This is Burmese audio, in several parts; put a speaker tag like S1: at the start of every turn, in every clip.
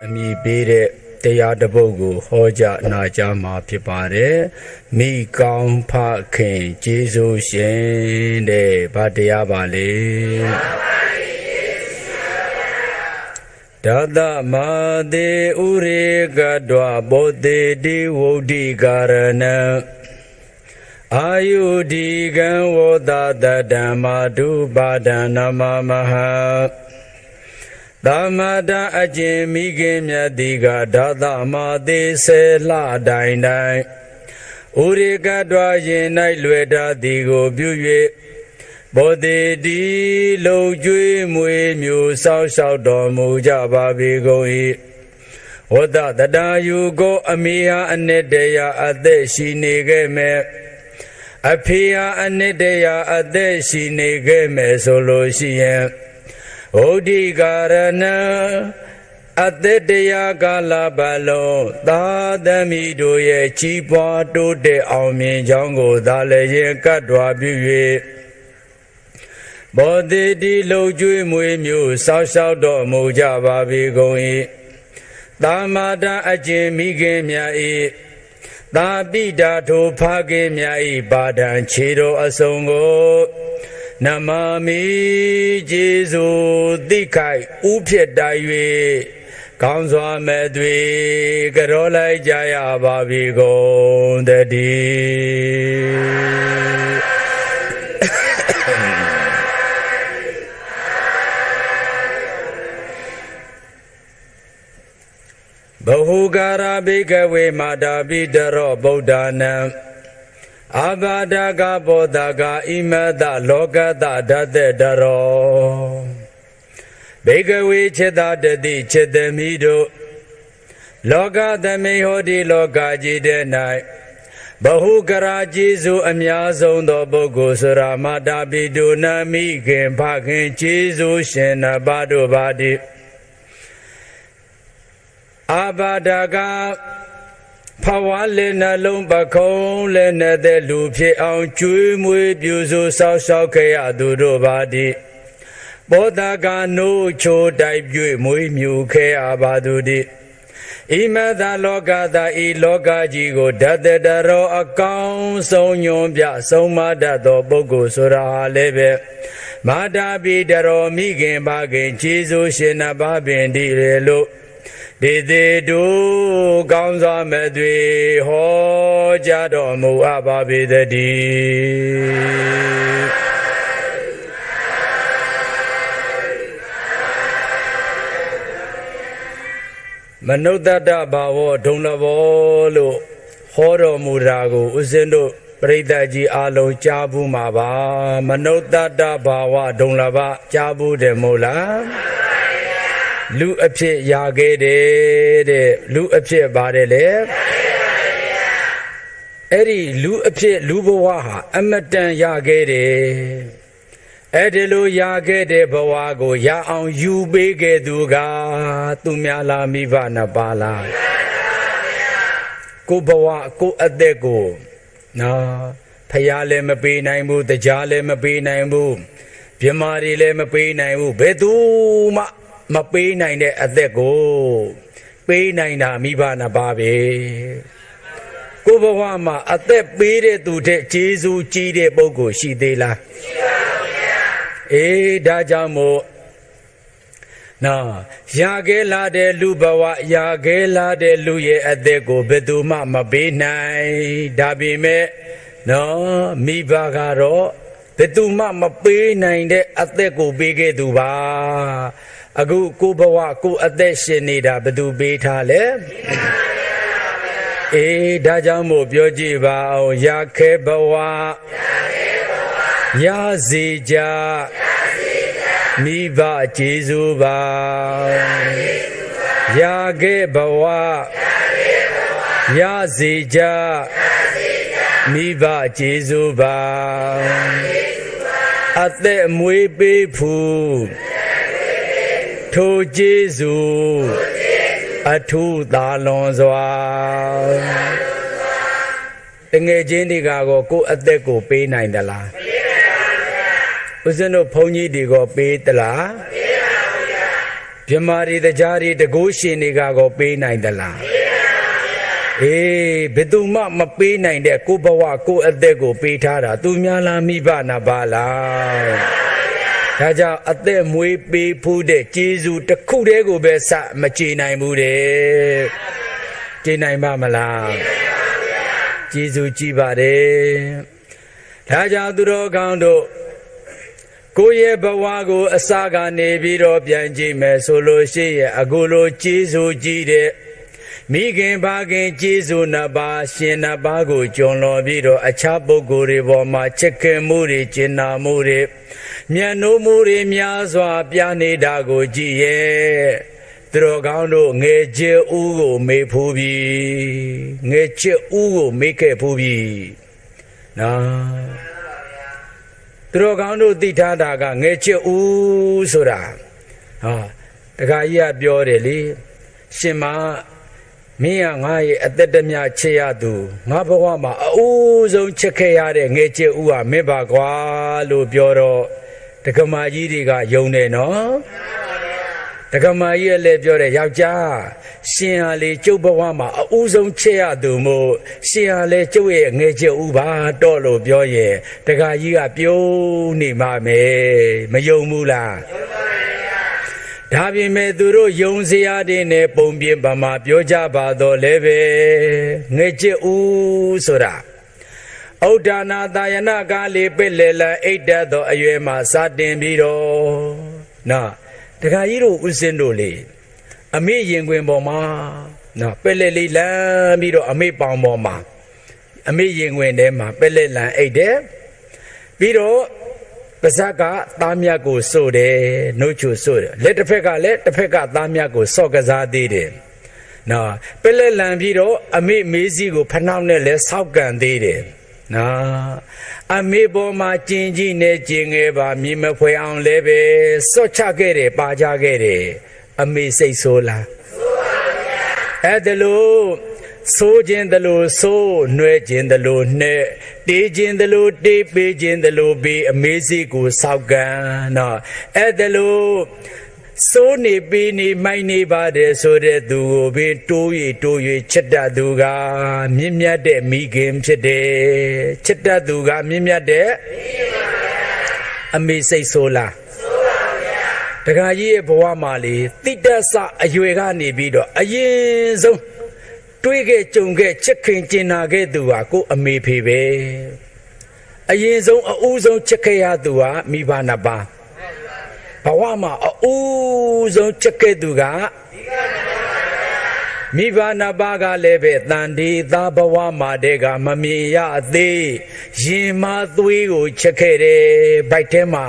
S1: အမိပေးတဲ့တရားတစ်ပုဒ်ကိုဟောကြားနာကြားမှာဖြစ်ပါတယ်မိကောင်းဖခင်ကျေးဇူးရှင်တဲ့ဗာတရားပါလေဒသမာတိဥရေကတဝဘောတိတိဝုဒ္ဓိကာရဏံအာယုဒီကံဝောတတတံမာတုပါဒံနမမဟသမတအကျင်မိခင်မြတ်တိကဒသမာတိဆေလှတိုင်တိုင်ဥရေကတဝရင်၌လွယ်တာသည်ကိုပြု၍ဘောတိတိလုံကျွေးမွေမျိုးဆောက်ရှောက်တော်မူကြပါပေကုန်၏ဝတ္တတတာယူကိုအမိဟာအနှစ်တရာအသက်ရှိနေခဲ့မယ်အဖေဟာအနှစ်တရာအသက်ရှိနေခဲ့မယ်ဆိုလို့ရှိရင်ဩဒီကာရဏအသက်တရာကာလပတ်လုံးသာသမီတို့ရဲ့ကြီးပွားတိုးတက်အောင်မြင်ကြောင်းကိုသာလည်းရင်ကတ်တော်ပြု၍ဘောတိတိလုံကျွေးမွေမျိုးဆောက်ရှောက်တော်မူကြပါပေကုန်၏သာမတအကျင်မိခင်မြတ်၏သာပိတာထိုဖခင်မြတ်၏ပါဒံခြေတော်အစုံကိုနမမိကျေးဇူးသိခိုက်ဥဖြစ်တိုင်၍ကောင်းစွာမဲ့တွေကြောလိုက်ကြရပါပြီကုန်တည်းဘဟုကာရဘိကဝေမာတာပိတရောဗုဒ္ဓနံအာဘာဒကဘောဓကဣမတလောကတဓတ္တတရောဘေကဝေจิตတတိจิตမိတို့လောကသမိဟောဒီလောကကြီးတဲ့၌ဘဟုကရာကျေးဇူးအများဆုံးသောပုဂ္ဂိုလ်ဆိုရာမာတာပိတုနာမိခင်ဖခင်ကျေးဇူးရှင်နှစ်ပါးတို့ပါတိအာဘာဒကဖဝါလည်းနှလုံးပခုံးလည်းနဲ့တဲ့လူဖြစ်အောင်ကျွေးမွေးပြုစုဆောက်ရှောက်ခဲ့ရသူတို့ပါတိဘောဓကနိုးချိုတိုက်ပြုမွေးမြူခဲ့ရပါသူတိဣမတလောကသာဤလောကကြီးကိုဓတ္တတရောအကောင်းဆုံးညွန်ပြဆုံးမတတ်သောပုဂ္ဂိုလ်ဆိုတာဟာလည်းပဲမာတာပိတရောမိခင်ဖခင်ကျေးဇူးရှင်နှစ်ပါးပင်တည်းလေလို့ဒေသေတုကောင်းစွာမဲ့တွေဟောကြားတော်မူအပ်ပါပေတည်းမနုဿတ္တဘာဝဒုံလဘောလို့ဟောတော်မူတာကိုဦးဇင်းတို့ပရိသတ်ကြီးအားလုံးကြားဘူးမှာပါမနုဿတ္တဘာဝဒုံလဘကြားဘူးတယ်မို့လားလူအဖြစ်ရခဲ့တယ်တဲ့လူအဖြစ်ပါတယ်လေအဲ့ဒီလူအဖြစ်လူဘဝဟာအမတန်ရခဲ့တယ်အဲ့ဒီလိုရခဲ့တဲ့ဘဝကိုရအောင်ယူပေးခဲ့သူကသူများလားမိဘနှစ်ပါးလားကိုဘဝကိုအသက်ကိုနော်ဖယားလည်းမပေးနိုင်ဘူးတရားလည်းမပေးနိုင်ဘူးပြမာတွေလည်းမပေးနိုင်ဘူးဘယ်သူမှမပေးနိုင်တဲ့အသက်ကိုပေးနိုင်တာမိဘနှစ်ပါးပဲကိုဘဝမှာအသက်ပေးတဲ့သူတဲ့ကျေးဇူးကြီးတဲ့ပုဂ္ဂိုလ်ရှိသေးလားရှိပါဘူးဗျာအေးဒါကြောင့်မို့နော်ရခဲ့လာတဲ့လူဘဝရခဲ့လာတဲ့လူရဲ့အသက်ကိုဘယ်သူမှမပေးနိုင်ဒါပေမဲ့နော်မိဘကတော့ဘယ်သူမှမပေးနိုင်တဲ့အသက်ကိုပေးခဲ့သူပါအခုကိုဘဝကိုအသက်ရှင်နေတာဘယ်သူပေးထားလဲအေးဒါကြောင့်မို့ပြောကြည့်ပါအောင်ရခဲဘဝရစေကြမိဘကျေးဇူးပါရခဲဘဝရစေကြမိဘကျေးဇူးပါအသက်မွေးပေးဖူးထိုကျေးဇူးအထူးသာလွန်စွာတငယ်ချင်းတွေကကိုအသက်ကိုပေးနိုင်သလားပေးနိုင်ပါဘူးဗျာဦးဇင်းတို့ဘုန်းကြီးတွေကပေးသလားပေးပါဘူးဗျာ ပြမာရီတကြားရီတကိုးရှင်တွေကကိုပေးနိုင်သလားအေးဘယ်သူမှမပေးနိုင်တဲ့ကိုဘဝကိုအသက်ကိုပေးထားတာသူများလားမိဘနာပါလားဒါကြောင့်အသက်မွေးပေးဖို့တဲ့ကျေးဇူးတစ်ခုတည်းကိုပဲစမကြည်နိုင်ဘူးတဲ့ကြည်နိုင်ပါမလားကျေးဇူးကြည်ပါတယ်ဒါကြောင့်သူတော်ကောင်းတို့ကိုယ့်ရဲ့ဘဝကိုအစကနေပြီးတော့ပြန်ကြည့်မယ်ဆိုလို့ရှိရင်အခုလိုကျေးဇူးကြည်တဲ့မိခင်ဘာခင်ကျေးဇူးနှစ်ပါးရှင်နှစ်ပါးကိုကျွံလော်ပြီးတော့အခြားပုဂ္ဂိုလ်တွေပေါ်မှာချစ်ခင်မှုတွေကျင်နာမှုတွေမျက်နှာမှုတွေများစွာပြနေတာကိုကြည့်ရဲ့သူတော်ကောင်းတို့ငယ်ချစ်ဦးကိုမေးဖူးပြီငယ်ချစ်ဦးကိုမေးခဲ့ဖူးပြီနော်သူတော်ကောင်းတို့သိထားတာကငယ်ချစ်ဦးဆိုတာဟောတခါကြီးကပြောတယ်လေရှင်မမင်းကငါရဲ့အသက်တမျှချစ်ရသူငါဘဝမှာအဦးဆုံးချစ်ခဲ့ရတဲ့ငယ်ချစ်ဦးဟာမင်းပါကွာလို့ပြောတော့တက္ကမကြီးတွေကယုံတယ်နော်တက္ကမကြီးကလည်းပြောတယ်ယောက်ျားရှင်ဟာလေကျုပ်ဘဝမှာအဦးဆုံးချစ်ရသူမို့ရှင်ဟာလေကျုပ်ရဲ့ငယ်ချစ်ဦးပါတော့လို့ပြောရင်တက္ကကြီးကပြုံးနေမှာမယ်မယုံဘူးလားဒါပြင်မဲ့သူတို့ယုံစရာတွေနဲ့ပုံပြပမာပြောကြပါတော့လည်းပဲငယ်ချစ်ဦးဆိုတာဩဒ္ဒနာတာယနာကားလေးပစ်လေလအိတ်တတ်သောအရွယ်မှာစတင်ပြီးတော့နော်တခါကြီးတို့ဦးစင်းတို့လေအမေရင်ခွင်ပေါ်မှာနော်ပက်လက်လေးလမ်းပြီးတော့အမေပေါင်ပေါ်မှာအမေရင်ခွင်ထဲမှာပက်လက်လမ်းအိတ်တယ်ပြီးတော့ပါဇက်ကသားမြတ်ကိုစို့တယ်နှုတ်ချူစို့တယ်လက်တစ်ဖက်ကလည်းတစ်ဖက်ကသားမြတ်ကိုစော့ကစားသေးတယ်နော်ပက်လက်လမ်းပြီးတော့အမေမေးစီကိုဖနှောက်နဲ့လည်းဆောက်ကန်သေးတယ်နော်အမေပေါ်မှာကျင်ကြီးနဲ့ကျင်ငယ်ပါမြင်မဖွယ်အောင်လည်းပဲစော့ချခဲ့တယ်ပါကြခဲ့တယ်အမေစိတ်ဆိုးလားဆိုးပါဗျာအဲ့ဒါလို့ဆိုးခြင်းတလို့ဆိုးနှွဲခြင်းတလို့နှဲ့တေးခြင်းတလို့တေးပေးခြင်းတလို့ပေးအမေစီကိုစောက်ကန်နော်အဲ့ဒါလို့စိုးနေပေးနေမိုက်နေပါတယ်ဆိုတဲ့သူကိုပဲတိုး၍ချစ်တတ်သူကမြင့်မြတ်တဲ့မိခင်ဖြစ်တယ်ချစ်တတ်သူကမြင့်မြတ်တဲ့အမေစိတ်ဆိုးလားဆိုးပါဗျာတခါကြီးရဲ့ဘဝမှာလေတိတ္တဆအရွယ်ကနေပြီးတော့အရင်ဆုံးတွေးခဲ့ကြုံခဲ့ချစ်ခင်ကျင်နာခဲ့သူဟာကိုအမေဖေပဲအရင်ဆုံးအဦးဆုံးချစ်ခဲ့ရသူဟာမိဘနှစ်ပါးဘဝမှာအဦးဆုံးချစ်ခဲ့သူကမိဘနှစ်ပါးကလည်းပဲတန်ဒီသားဘဝမှာတည်းကမမြင်ရသေးရင်မသွေးကိုချစ်ခဲ့တယ်ဗိုက်ထဲမှာ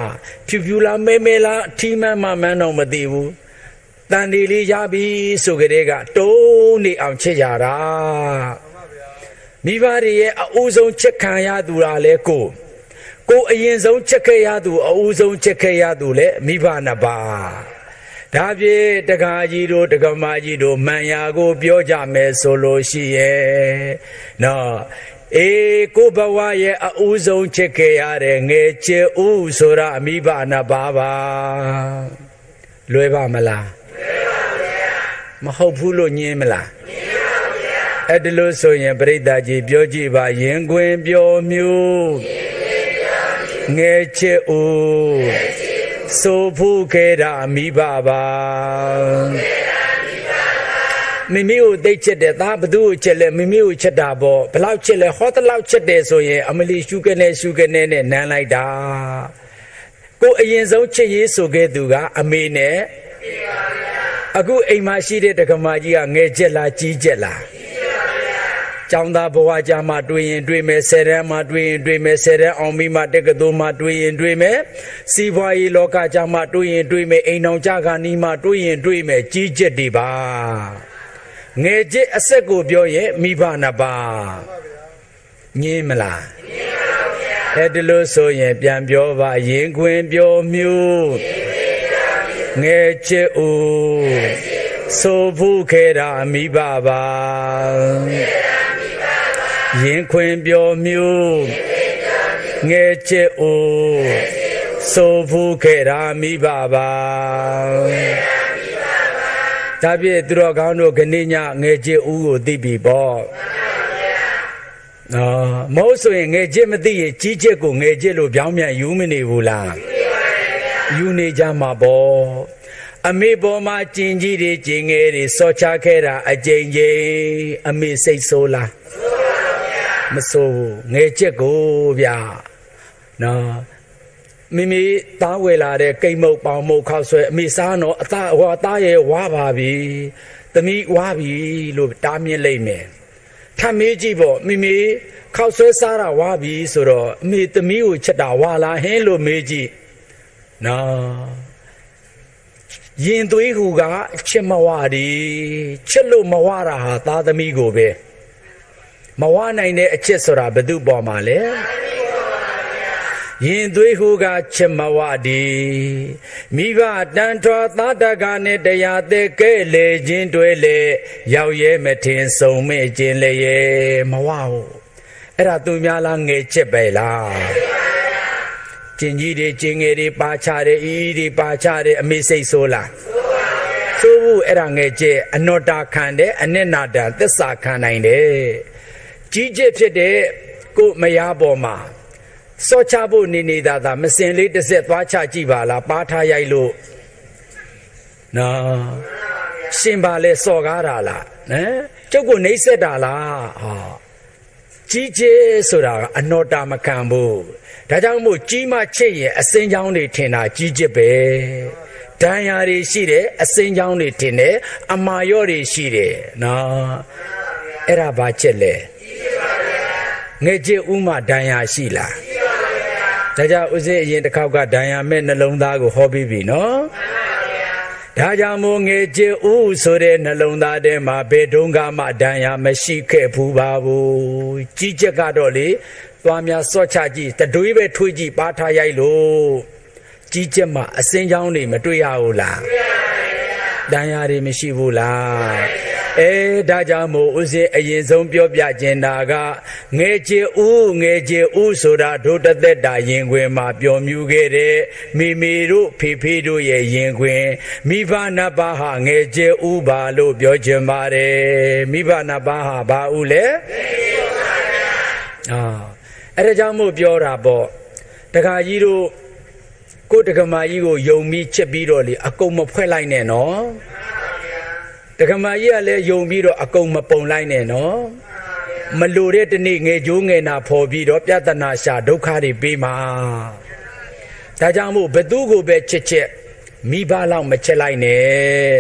S1: ဖြူဖြူလားမဲမဲလားအထီးမှန်းမှန်းတော့မသိဘူးတန်ဒီလေးရပြီဆိုကြတဲ့ကတုံးနေအောင်ချစ်ကြတာမိဘတွေရဲ့အဦးဆုံးချစ်ခံရသူကလည်းကိုအရင်ဆုံးချစ်ခဲ့ရသူအဦးဆုံးချစ်ခဲ့ရသူလေမိဘနှစ်ပါးဒါဖြင့်တက္ကကြီးတို့တက္ကမကြီးတို့မှန်ရာကိုပြောကြမယ်ဆိုလို့ရှိရဲ့နော်ကိုဘဝရဲ့အဦးဆုံးချစ်ခဲ့ရတဲ့ငယ်ချစ်ဦးဆိုတာမိဘနှစ်ပါးပါလွယ်ပါမလားလွယ်ပါဗျာမဟုတ်ဘူးလို့ညင်းမလားညင်းပါဗျာအဲ့ဒါလို့ဆိုရင်ပြိဿကြီးပြောကြည့်ပါရင်ခွင်ပြောမျိုးငယ်ချစ်ဦးဆိုဖူးခဲ့တာမိဘပါမိမိကိုသိချစ်တယ်သားဘသူ့ကိုချစ်လဲမိမိကိုချစ်တာပေါ့ဘလောက်ချစ်လဲဟောတလောက်ချစ်တယ်ဆိုရင်အမလီရှုကနေနဲ့နမ်းလိုက်တာကိုအရင်ဆုံးချစ်ရေးဆိုခဲ့သူကအမေနဲ့အခုအိမ်မှာရှိတဲ့တက္ကမကြီးကငယ်ချက်လားကြီးချက်လားကျောင်းသားဘဝကြမှာတွေ့ရင်တွေ့မယ်ဆယ်တန်းမှာတွေ့ရင်တွေ့မယ်ဆယ်တန်းအောင်ပြီးမှတက္ကသိုလ်မှာတွေ့ရင်တွေ့မယ်စီးပွားရေးလောကကြမှာတွေ့ရင်တွေ့မယ်အိမ်တော်ကြကနီးမှာတွေ့ရင်တွေ့မယ်ကြီးချက်တွေပါငယ်ချက်အဆက်ကိုပြောရင်မိဘနှစ်ပါးငင်းမလားငင်းပါဗျာအဲ့ဒါလို့ဆိုရင်ပြန်ပြောပါရင်ခွင်ပြောမျိုးငယ်ချက်ဦးဆိုဖူးခဲ့တာမိဘပါရင်ခွင်ပြောမျိုးငယ်ချစ်ဦးဆိုဖူးခဲ့တာမိဘပါ ဒါဖြင့်သူတော်ကောင်းတို့ခဏညငယ်ချစ်ဦးကိုသိပြီပေါ့မဟုတ်ဆိုရင်ငယ်ချစ်မသိရင်ကြီးချစ်ကိုငယ်ချစ်လို့ပြောင်းပြန်ယူမနေဘူးလားယူနေကြမှာပေါ့အမေပေါ်မှာကျင်ကြီးတွေကျင်ငယ်တွေစောချခဲ့တာအကြိမ်ကြိမ်အမေစိတ်ဆိုးလားမဆိုးဘူးငယ်ချစ်ကိုဗျာနော်မိမိသားဝယ်လာတဲ့ကိတ်မုတ်ပေါင်မုတ်ခောက်ဆွဲအမေစားတော့အသားရဲ့ဝါပါပြီသမီးဝါပြီလို့တားမြစ်လိုက်မယ်ထမေးကြည့်ပေါ့မိမိခောက်ဆွဲစားတာဝါပြီဆိုတော့အမေသမီးကိုချက်တာဝါလားဟင်းလို့မေးကြည့်နော်ရင်သွေးဟူကချစ်မဝဒီချစ်လို့မဝတာဟာသားသမီးကိုပဲမဝနိုင်တဲ့အချစ်ဆိုတာဘယ်သူပေါ်မှာလဲရင်သွေးဟူကချစ်မဝဒီမိဘတန်ထွာသားတကနဲ့တရားတဲ့ကဲလေချင်းတွဲလေရောက်ရဲမထင်ဆုံးမဲ့ခြင်းလေရဲ့မဝဟုတ်အဲ့ဒါသူများလားငယ်ချစ်ပဲလားကျင်ကြီးတွေကျင်ငယ်တွေပါချတယ်ဤတွေပါချတယ်အမေစိတ်ဆိုးလားဆိုးဘူးအဲ့ဒါငယ်ချစ်အနောတာခံတယ်အနစ်နာတာသစ္စာခံနိုင်တယ်ကြီးချစ်ဖြစ်တဲ့ကိုမယားပေါ်မှာစောချဖို့နေနေတာသာမစင်လေးတစ်စက်သွားချကြည့်ပါလားပါထားရိုက်လို့နော်ရှင်ပါလေစော်ကားတာလားနော်ကျုပ်ကိုနှိမ့်ဆက်တာလားဟာကြီးကျယ်ဆိုတာကအနောတာမခံဘူးဒါကြောင့်မို့ကြီးမှချစ်ရင်အစင်းချောင်းတွေထင်တာကြီးကျစ်ပဲဒဏ်ရာတွေရှိတယ်အစင်းချောင်းတွေထင်တယ်အမာရော့တွေရှိတယ်နော်အဲ့ဒါဘာချက်လဲငယ်ချစ်ဥမဒဏ်ရာရှိလားဒါကြောင့်ဦးဇင်းအရင်တစ်ခေါက်ကဒဏ်ရာမဲ့နှလုံးသားကိုဟောပြီးပြီနော်ဒါကြောင့်မို့ငယ်ချစ်ဥဆိုတဲ့နှလုံးသားထဲမှာဘယ်တုန်းကမှဒဏ်ရာမရှိခဲ့ဘူးပါဘူးကြီးချက်ကတော့လေသွားများစော့ချကြည့်တတွေးပဲထွေးကြည့်ပါထားရိုက်လို့ကြီးချက်မှအစင်းချောင်းတွေမတွေ့ရဘူးလားဒဏ်ရာတွေမရှိဘူးလားဒါကြောင့်မို့ဦးဇင်းအရင်ဆုံးပြောပြခြင်းတာကငယ်ချစ်ဦးဆိုတာတို့တသက်တာရင်ခွင်မှာပျော်မြူခဲ့တဲ့မိမိတို့ဖေဖေတို့ရဲ့ရင်ခွင်မိဘနှစ်ပါးဟာငယ်ချစ်ဦးပါလို့ပြောချင်ပါတယ်မိဘနှစ်ပါးဟာဘာဦးလဲအဲ့ဒါကြောင့်မို့ပြောတာပေါ့တခါကြီးတို့ကိုတက္ကမကြီးကိုယုံပြီးချစ်ပြီးတော့လေအကုန်မဖွဲ့လိုက်နဲ့နော်တက္ကမကြီးကလည်းယုံပြီးတော့အကုန်မပုံလိုက်နဲ့နော်မလိုတဲ့တနေ့ငယ်ကျိုးငယ်နာဖော်ပြီးတော့ပြဿနာရှာဒုက္ခတွေပေးမှာဒါကြောင့်မို့ဘသူကိုပဲချစ်ချစ်မိဘလောက်မချစ်လိုက်နဲ့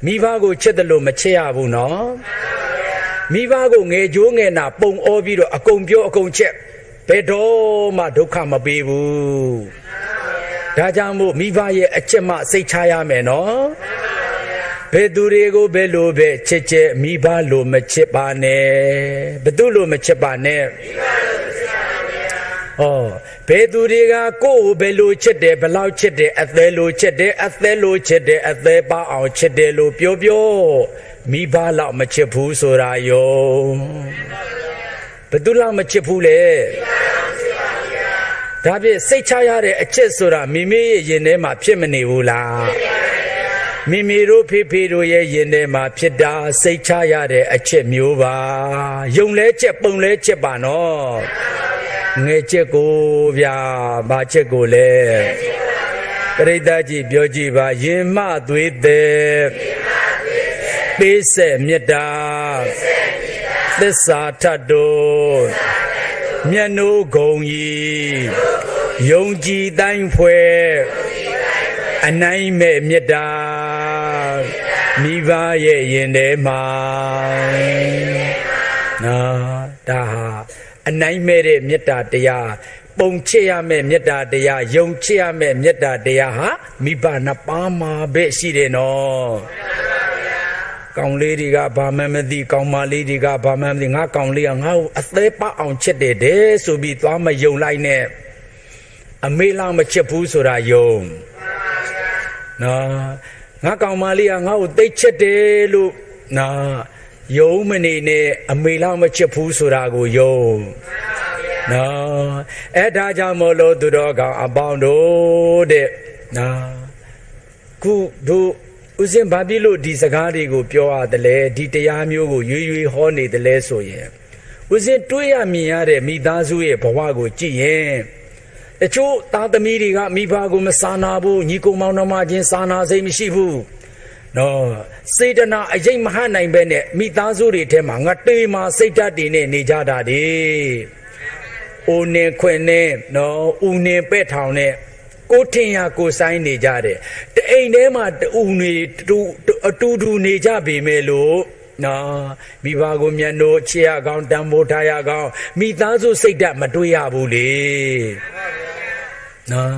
S1: မိဘကိုချစ်တယ်လို့မချစ်ရဘူးနော်မိဘကိုငယ်ကျိုးငယ်နာပုံအောပြီးတော့အကုန်ပြောအကုန်ချက်ဘယ်တော့မှဒုက္ခမပေးဘူးဒါကြောင့်မို့မိဘရဲ့အချစ်မှစိတ်ချရမယ်နော်ဘယ်သူတွေကိုဘယ်လိုပဲချစ်ချစ်မိဘလိုမချစ်ပါနဲ့ဘသူလိုမချစ်ပါနဲ့ဘယ်သူတွေကကိုယ်ကိုဘယ်လိုချစ်တယ်ဘယ်လောက်ချစ်တယ်အသေးလိုချစ်တယ်အသေးလိုချစ်တယ်အသေးပါအောင်ချစ်တယ်လို့ပြောမိဘလောက်မချစ်ဘူးဆိုတာယောဘသူလောက်မချစ်ဘူးလေဒါဖြင့်စိတ်ချရတဲ့အချစ်ဆိုတာမိမိရဲ့ရင်ထဲမှာဖြစ်မနေဘူးလားမိမိတို့ဖေဖေတို့ရဲ့ရင်ထဲမှာဖြစ်တာစိတ်ချရတဲ့အချစ်မျိုးပါယုံလဲချက်ပုံလဲချက်ပါနော်ငယ်ချက်ကိုဗျာဘာချက်ကိုလဲပရိသတ်ကြီးပြောကြည့်ပါရင်မသွေးတဲ့ပေးဆက်မြတ်တာသစ္စာထတ်တို့မျက်နှိုးဂုံကြီးယုံကြည်တိုင်းဖွဲ့အနိုင်မဲ့မြတ်တာမိဘရဲ့ရင်ထဲမှာနော်ဒါဟာအနိုင်မဲ့တဲ့မေတ္တာတရားပုံချစ်ရမယ့်မေတ္တာတရားယုံချစ်ရမယ့်မေတ္တာတရားဟာမိဘနှစ်ပါးမှာပဲရှိတယ်နော်ကောင်လေးတွေကဘာမှမသိကောင်မလေးတွေကဘာမှမသိငါကောင်လေးကငါ့ကိုအသေးပအောင်ချစ်တယ်တဲ့ဆိုပြီးသွားမယုံလိုက်နဲ့အမေလောက်မချစ်ဘူးဆိုတာယုံနော်ငါကောင်မလေးကငါ့ကိုသိချစ်တယ်လို့နော်ယုံမနေနဲ့အမေလောက်မချစ်ဘူးဆိုတာကိုယုံနော်အဲ့ဒါကြောင့်မို့လို့သူတော်ကောင်အပေါင်းတို့တဲ့နော်ခုတို့ ဥစဉ်ဘာဖြစ်လို့ဒီစကားတွေကိုပြောရတယ်လဲဒီတရားမျိုးကိုရွေဟောနေတယ်လဲဆိုရင်ဥစဉ်တွေးရမြင်ရတဲ့မိသားစုရဲ့ဘဝကိုကြည့်ရင်တချို့သားသမီးတွေကမိဘကိုမစာနာဘူးညီကိုမောင်နှမချင်းစာနာစိတ်မရှိဘူးနော်စေတနာအရေးမဟနိုင်ပဲနဲ့မိသားစုတွေထဲမှာငါတေးမှာစိတ်ဓာတ်တွေနဲ့နေကြတာဒီအိုနေခွင်နဲ့နော်ဦးနေပဲ့ထောင်နဲ့ကိုထင်ရကိုဆိုင်နေကြတယ်တအိမ်ထဲမှာတူနေအတူတူနေကြပေမဲ့လို့နော်မိဘကိုမျက်နှာချေရကောင်းတံမိုးထားရကောင်းမိသားစုစိတ်ဓာတ်မတွေ့ရဘူးလေနော်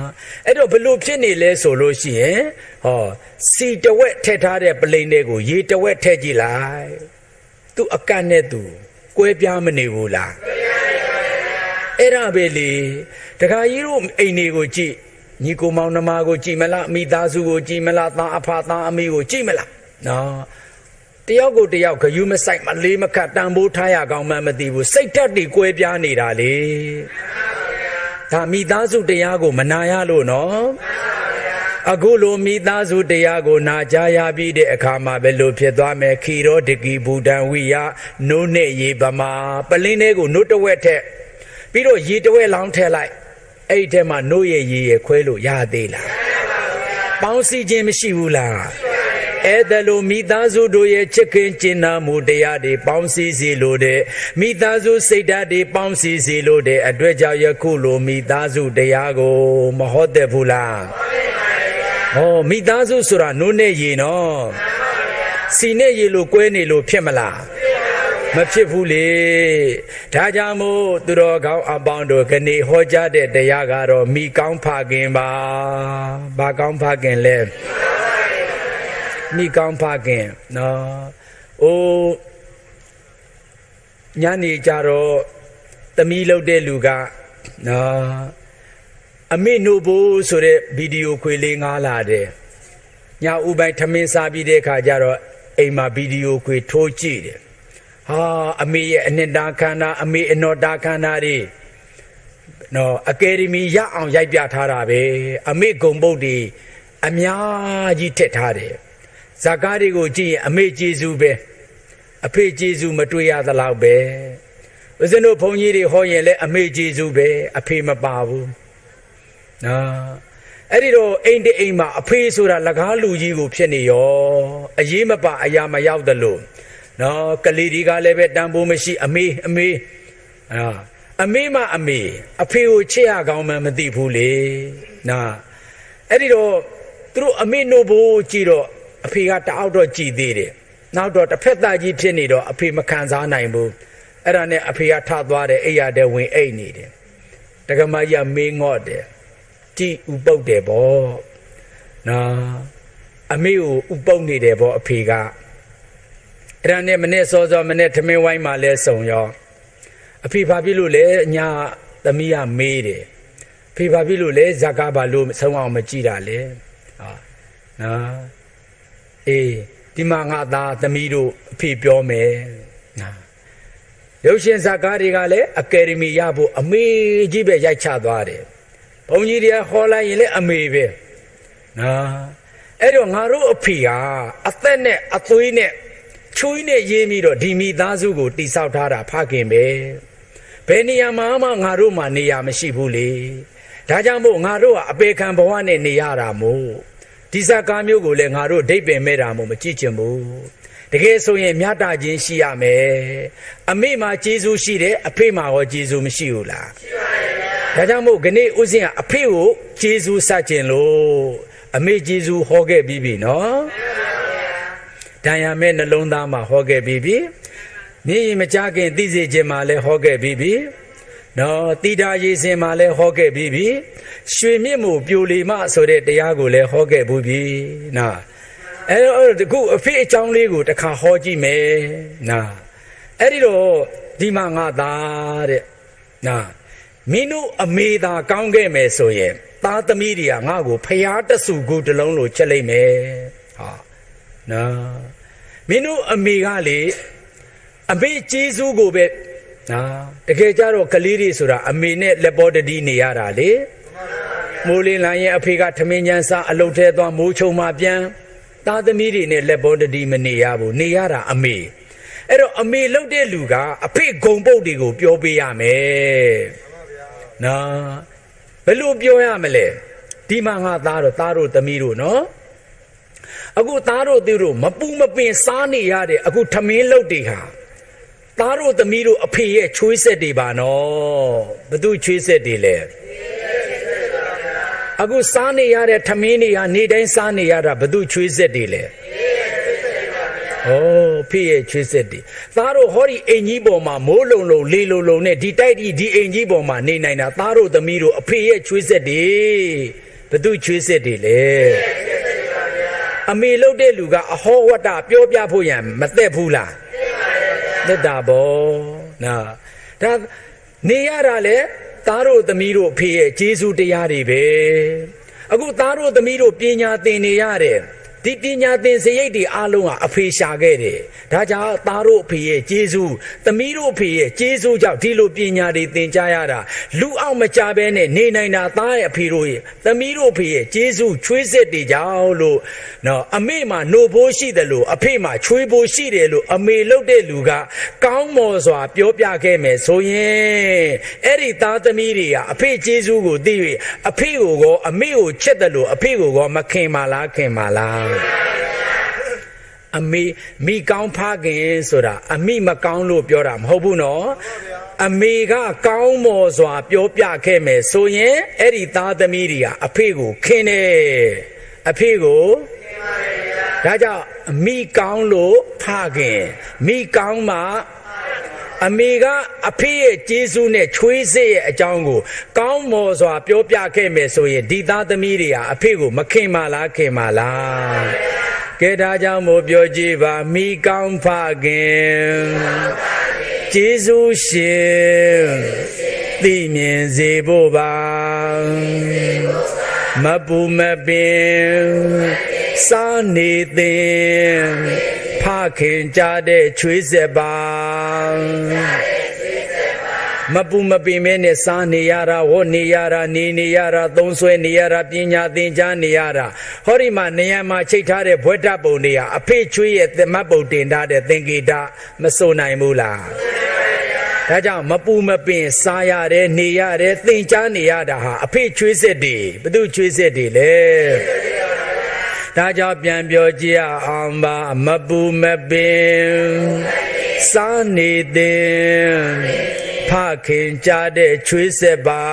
S1: အဲ့တော့ဘလို့ဖြစ်နေလဲဆိုလို့ရှိရင်ဟောစီတဝက်ထည့်ထားတဲ့ပလိန်တွေကိုရေတဝက်ထည့်ကြည့်လိုက်သူအကန့်နဲ့သူကွဲပြားမနေဘူးလားအဲ့ဒါပဲလေတခါကြီးတို့အိမ်တွေကိုကြည့်ညီကိုမောင်နှမကိုကြည့်မလားမိသားစုကိုကြည့်မလားသားအဖသားအမေကိုကြည့်မလားနော်တယောက်ကိုတယောက်ဂယုမဆိုင်မလေးမခတ်တန်ဖိုးထားရကောင်းမှမသိဘူးစိတ်ဓာတ်တွေကွဲပြားနေတာလေဒါမိသားစုတရားကိုမနာရလို့နော်အခုလိုမိသားစုတရားကိုနာကြားရပြီးတဲ့အခါမှာပဲလို့ဖြစ်သွားမယ်ခီရောဒကီဘူတံဝိယနိုးနဲ့ရေပမာပလင်းလေးကိုနိုးတဝက်ထက်ပြီးတော့ရေတဝက်လောင်းထည့်လိုက်အဲ့ဒီထဲမှာနိုးရဲ့ရေရဲ့ခွဲလို့ရသေးလားပေါင်းစည်းခြင်းမရှိဘူးလားအဲ့ဒါလိုမိသားစုတို့ရဲ့ချစ်ခင်ကျင်နာမှုတရားတွေပေါင်းစည်းစေလို့တဲ့မိသားစုစိတ်ဓာတ်တွေပေါင်းစည်းစေလို့တဲ့အတွက်ကြောင့်ယခုလိုမိသားစုတရားကိုမဟောတဲ့ဘူးလားဟောမိသားစုဆိုတာနိုးနဲ့ရေနော်စီနဲ့ရေလို့ကွဲနေလို့ဖြစ်မလားမဖြစ်ဘူးလေဒါကြောင့်မို့သူတော်ကောင်းအပေါင်းတို့ခဏဟောကြားတဲ့တရားကတော့မိကောင်းဖခင်ပါဘာကောင်းဖခင်လဲမိကောင်းဖခင်နော်အိုးညနေကြတော့သမီးလုပ်တဲ့လူကနော်အမေနို့ဖို့ဆိုတဲ့ဗီဒီယိုခွေလေးငားလာတယ်ညဦးပိုင်းထမင်းစားပြီးတဲ့အခါကျတော့အိမ်မှာဗီဒီယိုခွေထိုးကြည့်တယ်ဟာအမေရဲ့အနှစ်တာခန္ဓာအမေအနော်တာခန္ဓာတွေနော်အကယ်ဒမီရအောင်ရိုက်ပြထားတာပဲအမေဂုံပုတ်တွေအများကြီးထည့်ထားတယ်ဇာကားတွေကိုကြည့်ရင်အမေကျေးဇူးပဲအဖေကျေးဇူးမတွေ့ရသလောက်ပဲဦးဇင်းတို့ဘုန်းကြီးတွေဟောရင်လည်းအမေကျေးဇူးပဲအဖေမပါဘူးနော်အဲ့ဒီတော့အိမ်တအိမ်မှာအဖေဆိုတာလကားလူကြီးကိုဖြစ်နေရောအရေးမပါအရာမရောက်တယ်လို့နော်ကလေးတွေကလည်းပဲတန်ဖိုးမရှိအမေအမေမအမေအဖေကိုချစ်ရကောင်းမှမသိဘူးလေနော်အဲ့ဒီတော့သူတို့အမေနို့ဖို့ကြည့်တော့အဖေကတအောက်တော့ကြည်သေးတယ်နောက်တော့တစ်ဖက်သားကြီးဖြစ်နေတော့အဖေမခံစားနိုင်ဘူးအဲ့ဒါနဲ့အဖေကထသွားတယ်အိယာတဲ့ဝင်အိတ်နေတယ်တက္ကမကြီးမေးငေါ့တယ်ကြည်ဥပုတ်တယ်ဗောနော်အမေကိုဥပုတ်နေတယ်ဗောအဖေကအဲ့ဒါနဲ့မနေ့စောစောမနေ့ထမင်းဝိုင်းမှာလဲစုံရောအဖေဘာဖြစ်လို့လဲညာသမီးကမေးတယ်အဖေဘာဖြစ်လို့လဲဇကာဘာလို့ဆုံးအောင်မကြည့်တာလဲဟာနော်အေးဒီမှာငါသားသမီးတို့အဖေပြောမယ်နော်ရုပ်ရှင်ဇကာတွေကလည်းအကယ်ဒမီရဖို့အမေကြီးပဲရိုက်ချသွားတယ်ဘုန်းကြီးတွေကဟောလိုက်ရင်လည်းအမေပဲနော်အဲ့တော့ငါတို့အဖေကအသက်နဲ့အသွေးနဲ့ချွေးနဲ့ရေးပြီးတော့ဒီမိသားစုကိုတိဆောက်ထားတာဖခင်ပဲဘယ်နေရာမှာမှငါတို့မှနေရာမရှိဘူးလေဒါကြောင့်မို့ငါတို့ကအပေခံဘဝနဲ့နေရတာမို့ဒီဇာကားမျိုးကိုလည်းငါတို့ဒိတ်ပင်မဲ့တာမို့မကြည့်ချင်ဘူးတကယ်ဆိုရင်မြတ်တာချင်းရှိရမယ်အမေမှာကျေးဇူးရှိတယ်အဖေမှာရောကျေးဇူးမရှိဘူးလားရှိပါရဲ့ဒါကြောင့်မို့ခနေ့ဥစဉ်ကအဖေကိုကျေးဇူးစကျင်လို့အမေကျေးဇူးဟောခဲ့ပြီးပြီနော်တန်ရမဲ့နှလုံးသားမှာဟောခဲ့ပြီးပြီမြင်ရင်မကြခင်သိစေခြင်းမှာလည်းဟောခဲ့ပြီးပြီနော်တိတာရေးစင်မှာလည်းဟောခဲ့ပြီးပြီရွှေမြင့်မှုပြိုလီမဆိုတဲ့တရားကိုလည်းဟောခဲ့ဘူးပြီနော်အဲ့တော့တခုအဖေအကြောင်းလေးကိုတစ်ခါဟောကြည့်မယ်နော်အဲ့ဒီတော့ဒီမှာငါသားတဲ့နော်မင်းတို့အမေသာကောင်းခဲ့မယ်ဆိုရင်သားသမီးတွေကငါ့ကိုဖျားတဆူကူတစ်လုံးလိုချက်လိုက်မယ်ဟာနော်မင်းတို့အမေကလေအမေကျေးဇူးကိုပဲနော်တကယ်ကြတော့ကလေးတွေဆိုတာအမေနဲ့လက်ပေါ်တတိနေရတာလေမိုးလင်းလာရင်အဖေကထမင်းချမ်းစားအလုပ်ထဲသွားမိုးချုံမှပြန် သားသမီးတွေနဲ့လက်ပေါ်တတိမနေရဘူးနေရတာအမေအဲ့တော့အမေလှုပ်တဲ့လူကအဖေဂုံပုတ်တွေကိုပြောပေးရမယ်နော်ဘယ်လိုပြောရမလဲဒီမှာငါသားတို့သမီးတို့နော်အခုသားတို့သူတို့မပူမပင်စားနေရတဲ့အခုထမင်းလှုပ်တွေဟာသားတို့သမီးတို့အဖေရဲ့ချွေးဆက်တွေပါနော်ဘသူချွေးဆက်တွေလဲအခုစားနေရတဲ့ထမင်းတွေဟာနေတိုင်းစားနေရတာဘသူချွေးဆက်တွေလဲဩဖေရဲ့ချွေးဆက်တွေသားတို့ဟောဒီအိမ်ကြီးပေါ်မှာမိုးလုံလုံလေလုံလုံနဲ့ဒီတိုက်ဒီအိမ်ကြီးပေါ်မှာနေနိုင်တာသားတို့သမီးတို့အဖေရဲ့ချွေးဆက်တွေဘသူချွေးဆက်တွေလဲအမေလှုပ်တဲ့လူကအဟောဝတ္တပြောပြဖို့ရန်မသက်ဘူးလားသက်တာပေါ့နော်ဒါနေရတာလေသားတို့သမီးတို့အဖေရဲ့ကျေးဇူးတရားတွေပဲအခုသားတို့သမီးတို့ပညာသင်နေရတယ်ဒီပညာသင်စရိတ်တွေအားလုံးကအဖေရှာခဲ့တယ်ဒါကြောင့်သားတို့အဖေရဲ့ကျေးဇူးသမီးတို့အဖေရဲ့ကျေးဇူးကြောင့်ဒီလိုပညာတွေသင်ကြားရတာလူအောင်မကြဘဲနဲ့နေနိုင်တာသားရဲ့အဖေတို့ရဲ့သမီးတို့အဖေရဲ့ကျေးဇူးချွေးစစ်တွေကြောင့်လို့နော်အမေမှာနို့ဘိုးရှိတယ်လို့အဖေမှာချွေးဘိုးရှိတယ်လို့အမေလှုပ်တဲ့လူကကောင်းမော်စွာပြောပြခဲ့မယ်ဆိုရင်အဲ့ဒီသားသမီးတွေကအဖေကျေးဇူးကိုသိ၍အဖေကိုကောအမေကိုချစ်တယ်လို့အဖေကိုကောမခင်ပါလားခင်ပါလားအမေမိကောင်းဖခင်ဆိုတာအမိမကောင်းလို့ပြောတာမဟုတ်ဘူးနော်အမေကကောင်းမော်စွာပြောပြခဲ့မယ်ဆိုရင်အဲ့ဒီသားသမီးတွေကအဖေကိုခင်တယ်အဖေကိုဒါကြောင့်မိကောင်းလို့ဖခင်မိကောင်းမှအမေကအဖေရဲ့ကျေးဇူးနဲ့ချွေးစစ်ရဲ့အကြောင်းကိုကောင်းမော်စွာပြောပြခဲ့မယ်ဆိုရင်ဒီသားသမီးတွေကအဖေကိုမခင်ပါလားခင်ပါလားကဲဒါကြောင့်မို့ပြောကြည့်ပါမိကောင်းဖခင်ကျေးဇူးရှင်သိမြင်စေဖို့ပါမပူမပင်စားနေသည်ဖခင်ကြတဲ့ချွေးဆက်ပါမပူမပင်မဲနဲ့စားနေရတာဝတ်နေရတာနေရတာသုံးဆွဲနေရတာပညာသင်ကြားနေရတာဟောဒီမှာနေရာမှာချိတ်ထားတဲ့ဘွဲ့တပ်ပုံတွေဟာအဖေချွေးရဲ့သမတ်ပုံတင်ထားတဲ့သင်္ကေတမစိုးနိုင်ဘူးလားဒါကြောင့်မပူမပင်စားရတယ်နေရတယ်သင်ကြားနေရတာဟာအဖေချွေးစစ်တွေဘသူချွေးစစ်တွေလဲဒါကြောင့်ပြန်ပြောကြည့်အောင်ပါမပူမပင်စားနေသည်ဖခင်ကြတဲ့ချွေးဆက်ပါ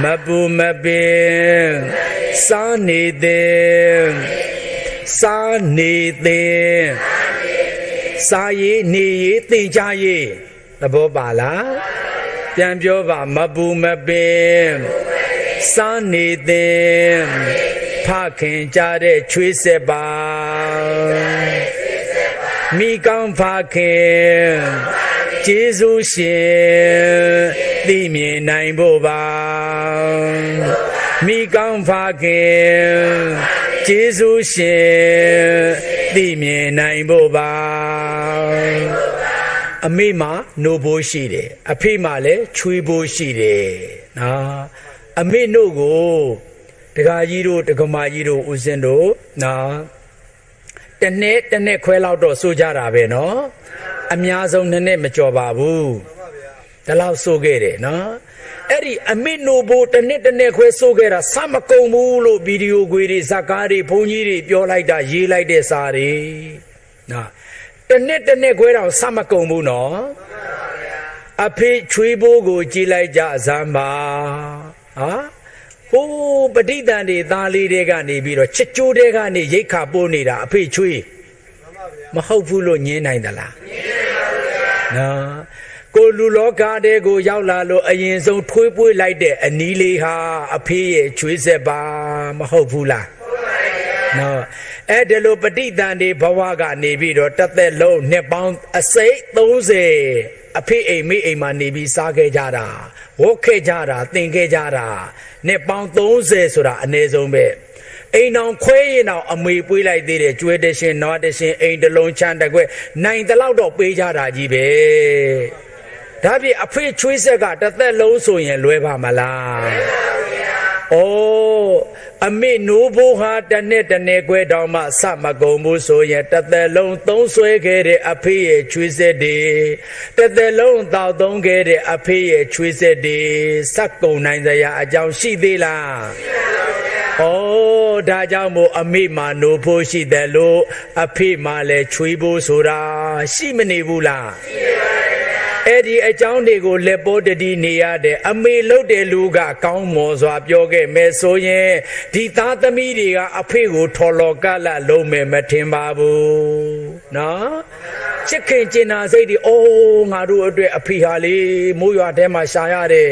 S1: မပူမပင်စားနေသည်စားနေသည်စားရည်နေရည်သင်ကြားရည်သဘောပါလားပြန်ပြောပါမပူမပင်စားနေသည်ဖခင်ကြတဲ့ချွေးဆက်ပါမိကောင်းဖခင်ကျေးဇူးရှင်သိမြင်နိုင်ဖို့ပါမိကောင်းဖခင်ကျေးဇူးရှင်သိမြင်နိုင်ဖို့ပါအမေမှာနို့ဘိုးရှိတယ်အဖေမှာလည်းချွေးဘိုးရှိတယ်နော်အမေတို့ကိုတက္ကကြီးတို့တက္ကမကြီးတို့ဦးဇင်းတို့နော်တနေ့ခွဲလောက်တော့စိုးကြတာပဲနော်အများဆုံး2နှစ်မကျော်ပါဘူးဒါလောက်စိုးခဲ့တယ်နော်အဲ့ဒီအမေနို့ဘိုးတနေ့ခွဲစိုးခဲ့တာစမကုံဘူးလို့ဗီဒီယိုခွေတွေဇာတ်ကားတွေဘုန်းကြီးတွေပြောလိုက်တာရေးလိုက်တဲ့စာတွေနော်တနေ့ခွဲတော့စမကုံဘူးနော်အဖေချွေးဘိုးကိုကြည်လိုက်ကြစမ်းပါဟာဟိုးပဋိသန္ဓေသားလေးတွေကနေပြီးတော့ချစ်ကြိုးတွေကနေရိတ်ခါပိုးနေတာအဖေချွေးမဟုတ်ဘူးလို့ညင်းနိုင်သလားညင်းနိုင်ပါဘူးဗျာနော်ကိုလူလောကတဲ့ကိုရောက်လာလို့အရင်ဆုံးထွေးပွေးလိုက်တဲ့အနီးလေးဟာအဖေရဲ့ချွေးဆက်ပါမဟုတ်ဘူးလားဟုတ်ပါဗျာနော်အဲ့ဒီလိုပဋိသန္ဓေဘဝကနေပြီးတော့တစ်သက်လုံးနှစ်ပေါင်းအစိတ်30အဖေအိမ်မိအိမ်မှာနေပြီးစားခဲ့ကြတာဝတ်ခဲ့ကြတာသင်ခဲ့ကြတာနှစ်ပေါင်း30ဆိုတာအနည်းဆုံးပဲအိမ်အောင်ခွဲရင်အောင်အမေပွေးလိုက်သေးတယ်ကျွဲတရှင်နွားတရှင်အိမ်တလုံးချမ်းတကွဲနိုင်တလောက်တော့ပေးကြတာကြီးပဲဒါပြအဖေချွေးဆက်ကတစ်သက်လုံးဆိုရင်လွဲပါမလားလွဲပါဘူးဗျာဩ အမေနိုးဖို့ဟာတနေ့တနေ့ခွဲတောင်မှစမကုန်ဘူးဆိုရင်တစ်သက်လုံးသုံးဆွဲခဲ့တဲ့အဖေရဲ့ချွေးဆက်တွေတစ်သက်လုံးတောက်သုံးခဲ့တဲ့အဖေရဲ့ချွေးဆက်တွေစက်ကုန်နိုင်စရာအကြောင်းရှိသေးလားဩဒါကြောင့်မို့အမေမှနိုးဖို့ရှိတယ်လို့အဖေမှလည်းချွေးဖို့ဆိုတာရှိမနေဘူးလားရှိပါဘူးအဲ့ဒီအကြောင်းတွေကိုလက်ပေါ်တတိနေရတဲ့အမေလို့တဲ့လူကကောင်းမော်စွာပြောခဲ့မယ်ဆိုရင်ဒီသားသမီးတွေကအဖေကိုထော်လော်ကလလုံးမယ်မထင်ပါဘူးနော်ချစ်ခင်ကျင်နာစိတ်တွေအိုးငါတို့အတွက်အဖေဟာလေမိုးရွာထဲမှာရှာရတယ်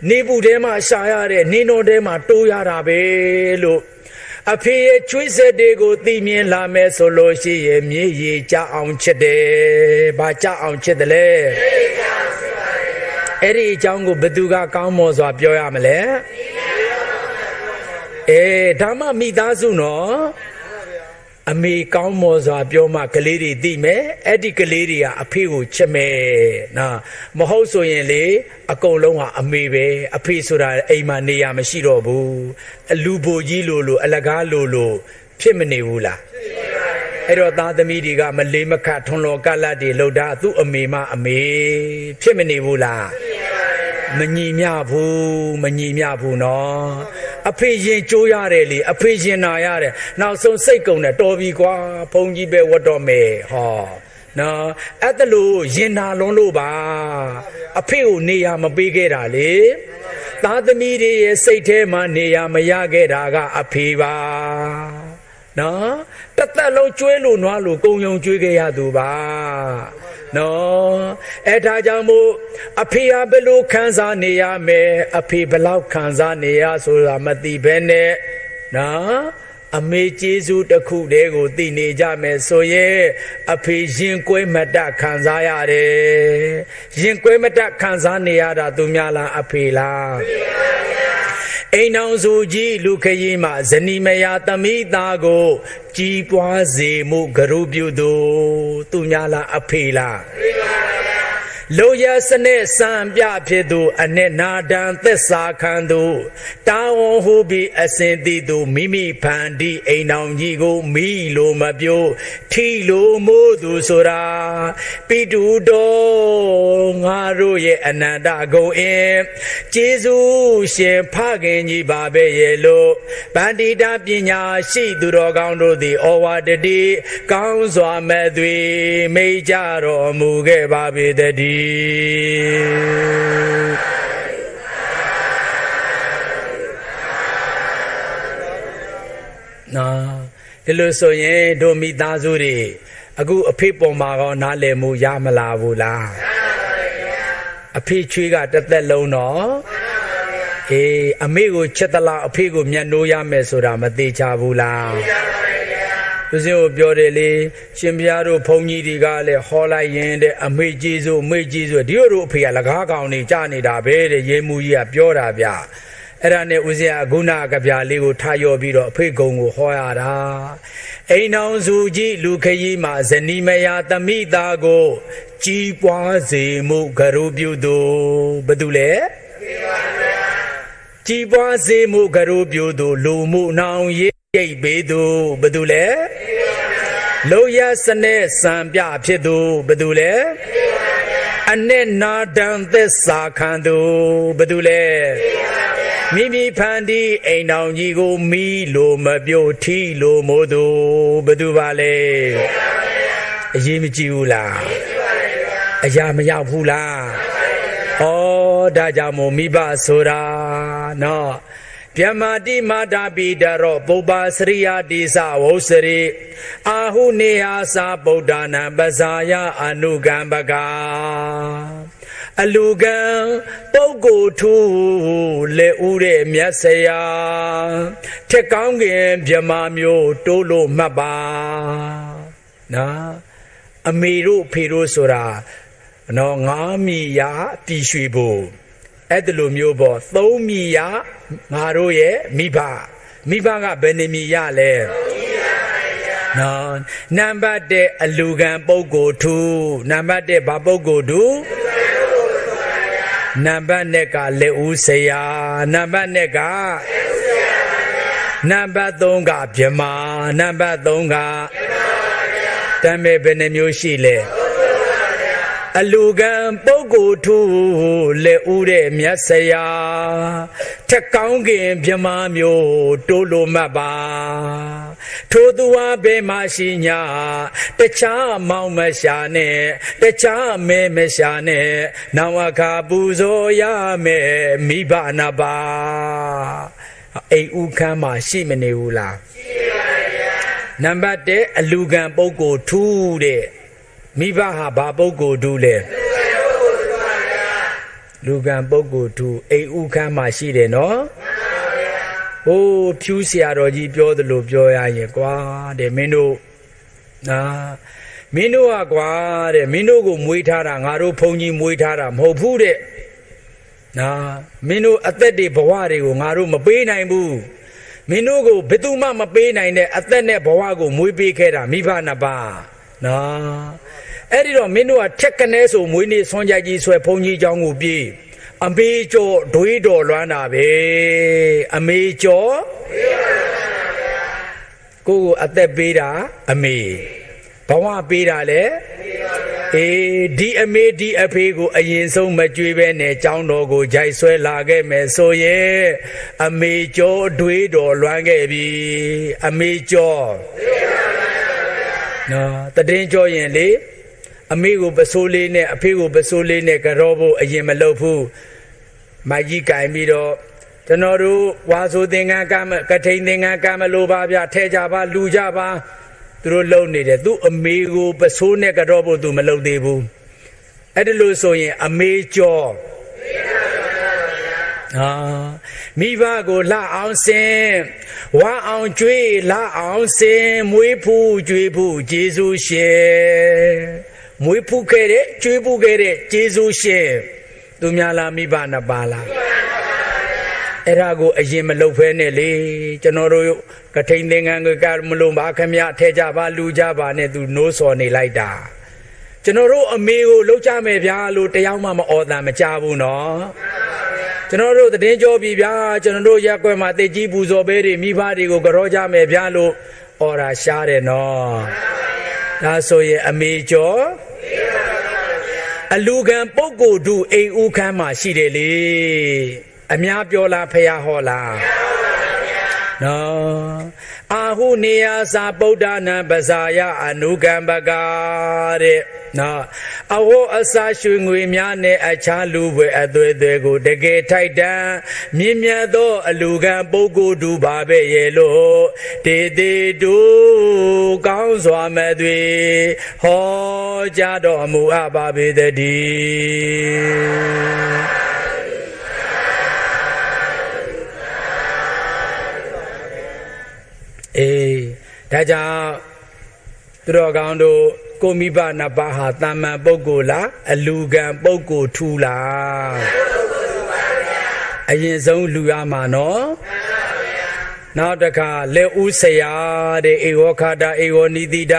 S1: နေပူထဲမှာရှာရတယ်နင်းတော်ထဲမှာတိုးရတာပဲလို့အဖေရဲ့ချွေးဆက်တွေကိုသိမြင်လာမယ်ဆိုလို့ရှိရင်မြေကြီးကြအောင်ချစ်တယ်။ဘာကြအောင်ချစ်တယ်လဲ။အဲ့ဒီအကြောင်းကိုဘယ်သူကကောင်းမော်စွာပြောရမလဲ။ဒါမှမိသားစုနော်အမေကောင်းမော်စွာပြောမှကလေးတွေသိမယ်အဲ့ဒီကလေးတွေကအဖေကိုချစ်မယ်နော်မဟုတ်ဆိုရင်လေအကုန်လုံးကအမေပဲအဖေဆိုတာအိမ်မှာနေရမရှိတော့ဘူးအလူဘိုကြီးလိုအလကားလိုဖြစ်မနေဘူးလားအဲ့တော့သားသမီးတွေကမလေးမခထွန်လောကလတ်တွေလှုပ်တာသူ့အမေမအမေဖြစ်မနေဘူးလားမညီမျှဘူးနော်အဖေရင်ကြိုးရတယ်လေအဖေရင်နာရတယ်နောက်ဆုံးစိတ်ကုန်တယ်တော်ပြီကွာဘုန်းကြီးပဲဝတ်တော်မယ်ဟောနော်အဲ့ဒါလို့ရင်နာလွန်းလို့ပါအဖေကိုနေရမပေးခဲ့တာလေသားသမီးတွေရဲ့စိတ်ထဲမှာနေရမရခဲ့တာကအဖေပါနော်တသက်လုံးကျွေးလို့နွားလို့ကုံယုံကျွေးခဲ့ရသူပါနော်အဲ့ဒါကြောင့်မို့အဖေဟာဘယ်လိုခံစားနေရမယ်အဖေဘယ်လောက်ခံစားနေရဆိုတာမသိဘဲနဲ့နော်အမေကျေးဇူးတစ်ခုတည်းကိုသိနေကြမယ်ဆိုရင်အဖေရင်ကွဲမတတ်ခံစားရတယ်ရင်ကွဲမတတ်ခံစားနေရတာသူများလားအဖေလားအိမ်အောင်စုကြီးလူခရီးမှာဇနီးမယားသမီးသားကိုကြီးပွားစေမှုဂရုပြုသူသူများလားအဖေလားလိုရစနဲ့စံပြဖြစ်သူအနဲ့နာဒံသစ္စာခံသူတာဝန်ဟုပြီးအစဉ်တည်သူမိမိဖန်တီးအိမ်အောင်ကြီးကိုမိလိုမပြိုးထီလိုမိုးသူဆိုတာပိတုတော်ငါတို့ရဲ့အနန္တဂုံအင်းကျေးဇူးရှင်ဖခင်ကြီးပါပဲရဲ့လို့ဗန္တိတာပညာရှိသူတော်ကောင်းတို့သည်ဩဝါဒတိကောင်းစွာမဲ့သွေမိတ်ကြတော်မူခဲ့ပါပေတည်းနော်ဒီလိုဆိုရင်တို့မိသားစုတွေအခုအဖေပေါ်မှာကောနားလည်မှုရမလားဘူးလားအဖေချွေးကတစ်သက်လုံးတော့အမေကိုချစ်သလားအဖေကိုမျက်နှိုးရမယ်ဆိုတာမသေးချဘူးလားဦးဇင်းကိုပြောတယ်လေရှင်ဘုရားတို့ဘုန်းကြီးတွေကလည်းဟောလိုက်ရင်တဲ့အမေကြီးစုဒီတို့အဖေကလကားကောင်နေကြနေတာပဲတဲ့ရေမူကြီးကပြောတာဗျအဲ့ဒါနဲ့ဦးဇင်းကခုနကဗျာလေးကိုထားရောပြီးတော့အဖေကုံကိုဟောရတာအိမ်အောင်စုကြီးလူခရီးမှာဇနီးမယားသမီးသားကိုကြီးပွားစေမှုဂရုပြုသူဘာတူလဲကြီးပွားစေမှုဂရုပြုသူလူမှုနှောင်ရိပ်ပေးသူဘာတူလဲလိုရစနဲ့စံပြဖြစ်သူဘာတူလဲအနဲ့နာဒံသစ္စာခံသူဘာတူလဲမိမိဖန်တီးအိမ်တော်ကြီးကိုမီးလိုမပြိုထီလိုမို့သူဘာတူပါလဲအရေးမကြီးဘူးလားအရာမရောက်ဘူးလားဩဒါကြောင့်မို့မိဘဆိုတာနော်ဗျမတိမာတာပိတရောပုပ္ပစရိယတိသဝုစရိအာဟုနေဟာသာဗုဒ္ဓနာပဇာယအနုကံပကအလူကံပုဂ္ဂိုလ်ထူလက်ဦးတဲ့မြတ်ဆရာထက်ကောင်းခင်ဗျမမျိုးတိုးလို့မှတ်ပါနော်အမေတို့ဖေတို့ဆိုတာနော်ငါးမိယာပြည်ရွှေဖို့အဲ့ဒါလိုမျိုးပေါ့သုံးမိယာငါတို့ရဲ့မိဘကဘယ်နှမိရလဲနော်နံပါတ်1အလူကံပုဂ္ဂိုလ်ထူနံပါတ်1ဘာပုဂ္ဂိုလ်ထူနံပါတ်2ကလက်ဦးဆရာနံပါတ်2က နံပါတ်3ကဗြဟ္မာနံပါတ်3ကတမ်းမဲ့ဘယ်နှမျိုးရှိလဲအလူကံပုဂ္ဂိုလ်ထူလက်ဦးတဲ့မြတ်ဆရာထက်ကောင်းခင်ဗြဟ္မာမျိုးတိုးလိုမှတ်ပါထိုသူဟာဘယ်မှရှိညာတခြားမောင်မရှာနဲ့တခြားမဲမရှာနဲ့နောင်အခါပူဇော်ရမယ်မိဘနာပါအိမ်ဥခမ်းမှာရှိမနေဘူးလားရှိပါဗျာနံပါတ်1အလူကံပုဂ္ဂိုလ်ထူတဲ့မိဘဟာဘာပုဂ္ဂိုလ်ထူလဲလူကံပုဂ္ဂိုလ်ထူအိမ်ဥခမ်းမှာရှိတယ်နော်ဟိုးဖြူးဆရာတော်ကြီးပြောသလိုပြောရရင်ကွာတဲ့မင်းတို့မင်းတို့ကကွာတဲ့မင်းတို့ကိုမွေးထားတာငါတို့ဘုန်းကြီးမွေးထားတာမဟုတ်ဘူးတဲ့မင်းတို့အသက်တွေဘဝတွေကိုငါတို့မပေးနိုင်ဘူးမင်းတို့ကိုဘယ်သူမှမပေးနိုင်တဲ့အသက်နဲ့ဘဝကိုမွေးပေးခဲ့တာမိဘနှစ်ပါးအဲ့ဒီတော့မင်းတို့ကထက်ကနေဆိုမွေးနေ့ဆွမ်းကြိုက်ကြီးဆွဲဘုန်းကြီးเจ้าကိုပြေးအမေကျော်ဒွေးတော်လွမ်းတာပဲအမေကျော်ကိုအသက်ပေးတာအမေဘဝပေးတာလေဒီအမေဒီအဖေကိုအရင်ဆုံးမကြွေးပဲနဲ့เจ้าတော်ကိုဂျိုက်ဆွဲလာခဲ့မယ်ဆိုရင်အမေကျော်ဒွေးတော်လွမ်းခဲ့ပြီအမေကျော်တည်င်းကျော်ရင်လေအမေကိုပစိုးလေးနဲ့အဖေကိုပစိုးလေးနဲ့ကြောဖို့အရင်မလုပ်ဘူးမကြီးကင်ပြီးတော့ကျွန်တော်တို့ဝါဆိုသင်္ကန်းကမကထိန်သင်္ကန်းကမလို့ပါဗျထဲကြပါလူကြပါသူတို့လုံနေတယ်သူအမေကိုပစိုးနဲ့ကြောဖို့သူမလုပ်သေးဘူးအဲ့ဒါလို့ဆိုရင်အမေကျော်မိဘကိုလှအောင်စင်ဝါအောင်ကျွေးလှအောင်စင်မွေးဖူးကျွေးဖူးကျေးဇူးရှင်မွေးဖူးခဲ့တဲ့ကျွေးဖူးခဲ့တဲ့ကျေးဇူးရှင်သူများလားမိဘနှစ်ပါးလားအဲ့ဒါကိုအရင်မလုပ်ဖဲနဲ့လေကျွန်တော်တို့ကထိန်သင်္ကန်းကမလို့ပါခမရထဲကြပါလူကြပါနဲ့သူနိုးစော်နေလိုက်တာကျွန်တော်တို့အမေကိုလှုပ်ကြမယ်ဗျာလို့တယောက်မှမအော်တန်မကြဘူးနော်ကျွန်တော်တို့တည်င်းကြောပြီဗျာကျွန်တော်တို့ရက်ွက်မှာတေကြီးပူဇော်ပေးတွေမိဘတွေကိုကြောကြမယ်ဗျာလို့အော်တာရှားတယ်နော်ဒါဆိုရင်အမေကျော်အလူကံပုဂ္ဂိုလ်တို့အိမ်ဥခမ်းမှာရှိတယ်လေအများပြောလားဖះဟောလားနော်အာဟုနေယသာဗုဒ္ဓနာပဇာယအနုကံပကတဲ့နော်အဝေါ်အစာရွှေငွေများနဲ့အခြားလူပွဲအသွေးတွေကိုတကယ်ထိုက်တန်မြင့်မြတ်သောအလူကံပုဂ္ဂိုလ်တို့ပါပဲရဲ့လို့တေတေတို့ကောင်းစွာမဲ့သွေဟောကြားတော်မူအပ်ပါပေတည်းဒါကြောင့်သူတော်ကောင်းတို့ကိုမိဘနှစ်ပါးဟာတာမန်ပုဂ္ဂိုလ်လားအလူကံပုဂ္ဂိုလ်ထူလားအရင်ဆုံးလူရမှာနော်နောက်တစ်ခါလက်ဦးဆရာတဲ့ဧဝခတာဧဝနိတိတ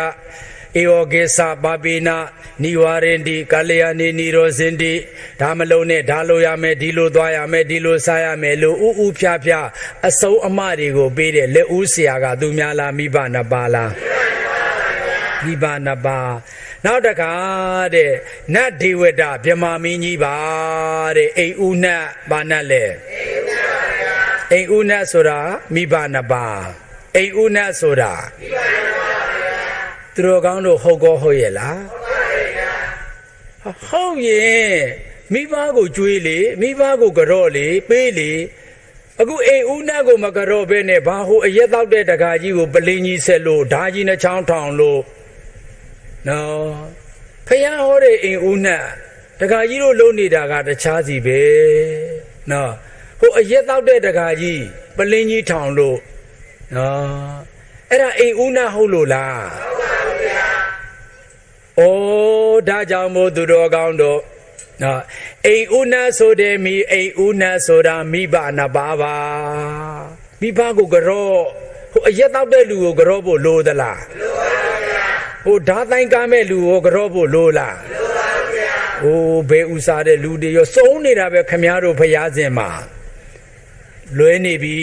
S1: ဧဝကေသပါပိနာနိဝရန္တိကာလျာနိနိရောဇန္တိဒါမလုံးနဲ့ဒါလိုရမယ်ဒီလိုသွားရမယ်ဒီလိုစားရမယ်လို့ဥဖြားဖြားအစုံအမတွေကိုပေးတဲ့လက်ဦးဆရာကသူများလားမိဘနှစ်ပါးလားမိဘနှစ်ပါးနောက်တခါတဲ့နတ်ဒေဝတာဗြဟ္မာမင်းကြီးပါတဲ့အိမ်ဦးနတ်ဘာနတ်လဲအိမ်ဦးနတ်ဆိုတာမိဘနှစ်ပါးအိမ်ဦးနတ်ဆိုတာမိဘနှစ်ပါးသူတော်ကောင်းတို့ဟုတ်ကောဟုတ်ရဲ့လားဟုတ်ရင်မိဘကိုကြွေးလေမိဘကိုကြော့လေပေးလေအခုအိမ်ဦးနတ်ကိုမကြော့ဘဲနဲ့ဘာဟိုအရက်တောက်တဲ့တကာကြီးကိုပလင်းကြီးဆက်လို့ဓာကြီးနှချောင်းထောင်လို့နော်ဖယားဟောတဲ့အိမ်ဦးနတ်တကာကြီးတို့လုံနေတာကတခြားစီပဲနော်ဟိုအရက်တောက်တဲ့တကာကြီးပလင်းကြီးထောင်လို့နော်အဲ့ဒါအိမ်ဦးနတ်ဟုတ်လို့လားဩဒါကြောင့်မို့သူတော်ကောင်းတို့နော်အိမ်ဦးနတ်ဆိုတဲ့မိအိမ်ဦးနတ်ဆိုတာမိဘနှစ်ပါးပါမိဘကိုကြော့ဟိုအရက်တောက်တဲ့လူကိုကြော့ဖို့လိုသလားမလိုပါဘူးဗျာဟိုဓာတိုင်းကားမဲ့လူကိုကြော့ဖို့လိုလားမလိုပါဘူးဗျာဟိုဘယ်ဥစားတဲ့လူတွေရောစုံနေတာပဲခမည်းတော်ဖျားစင်မှာ လွဲနေပြီ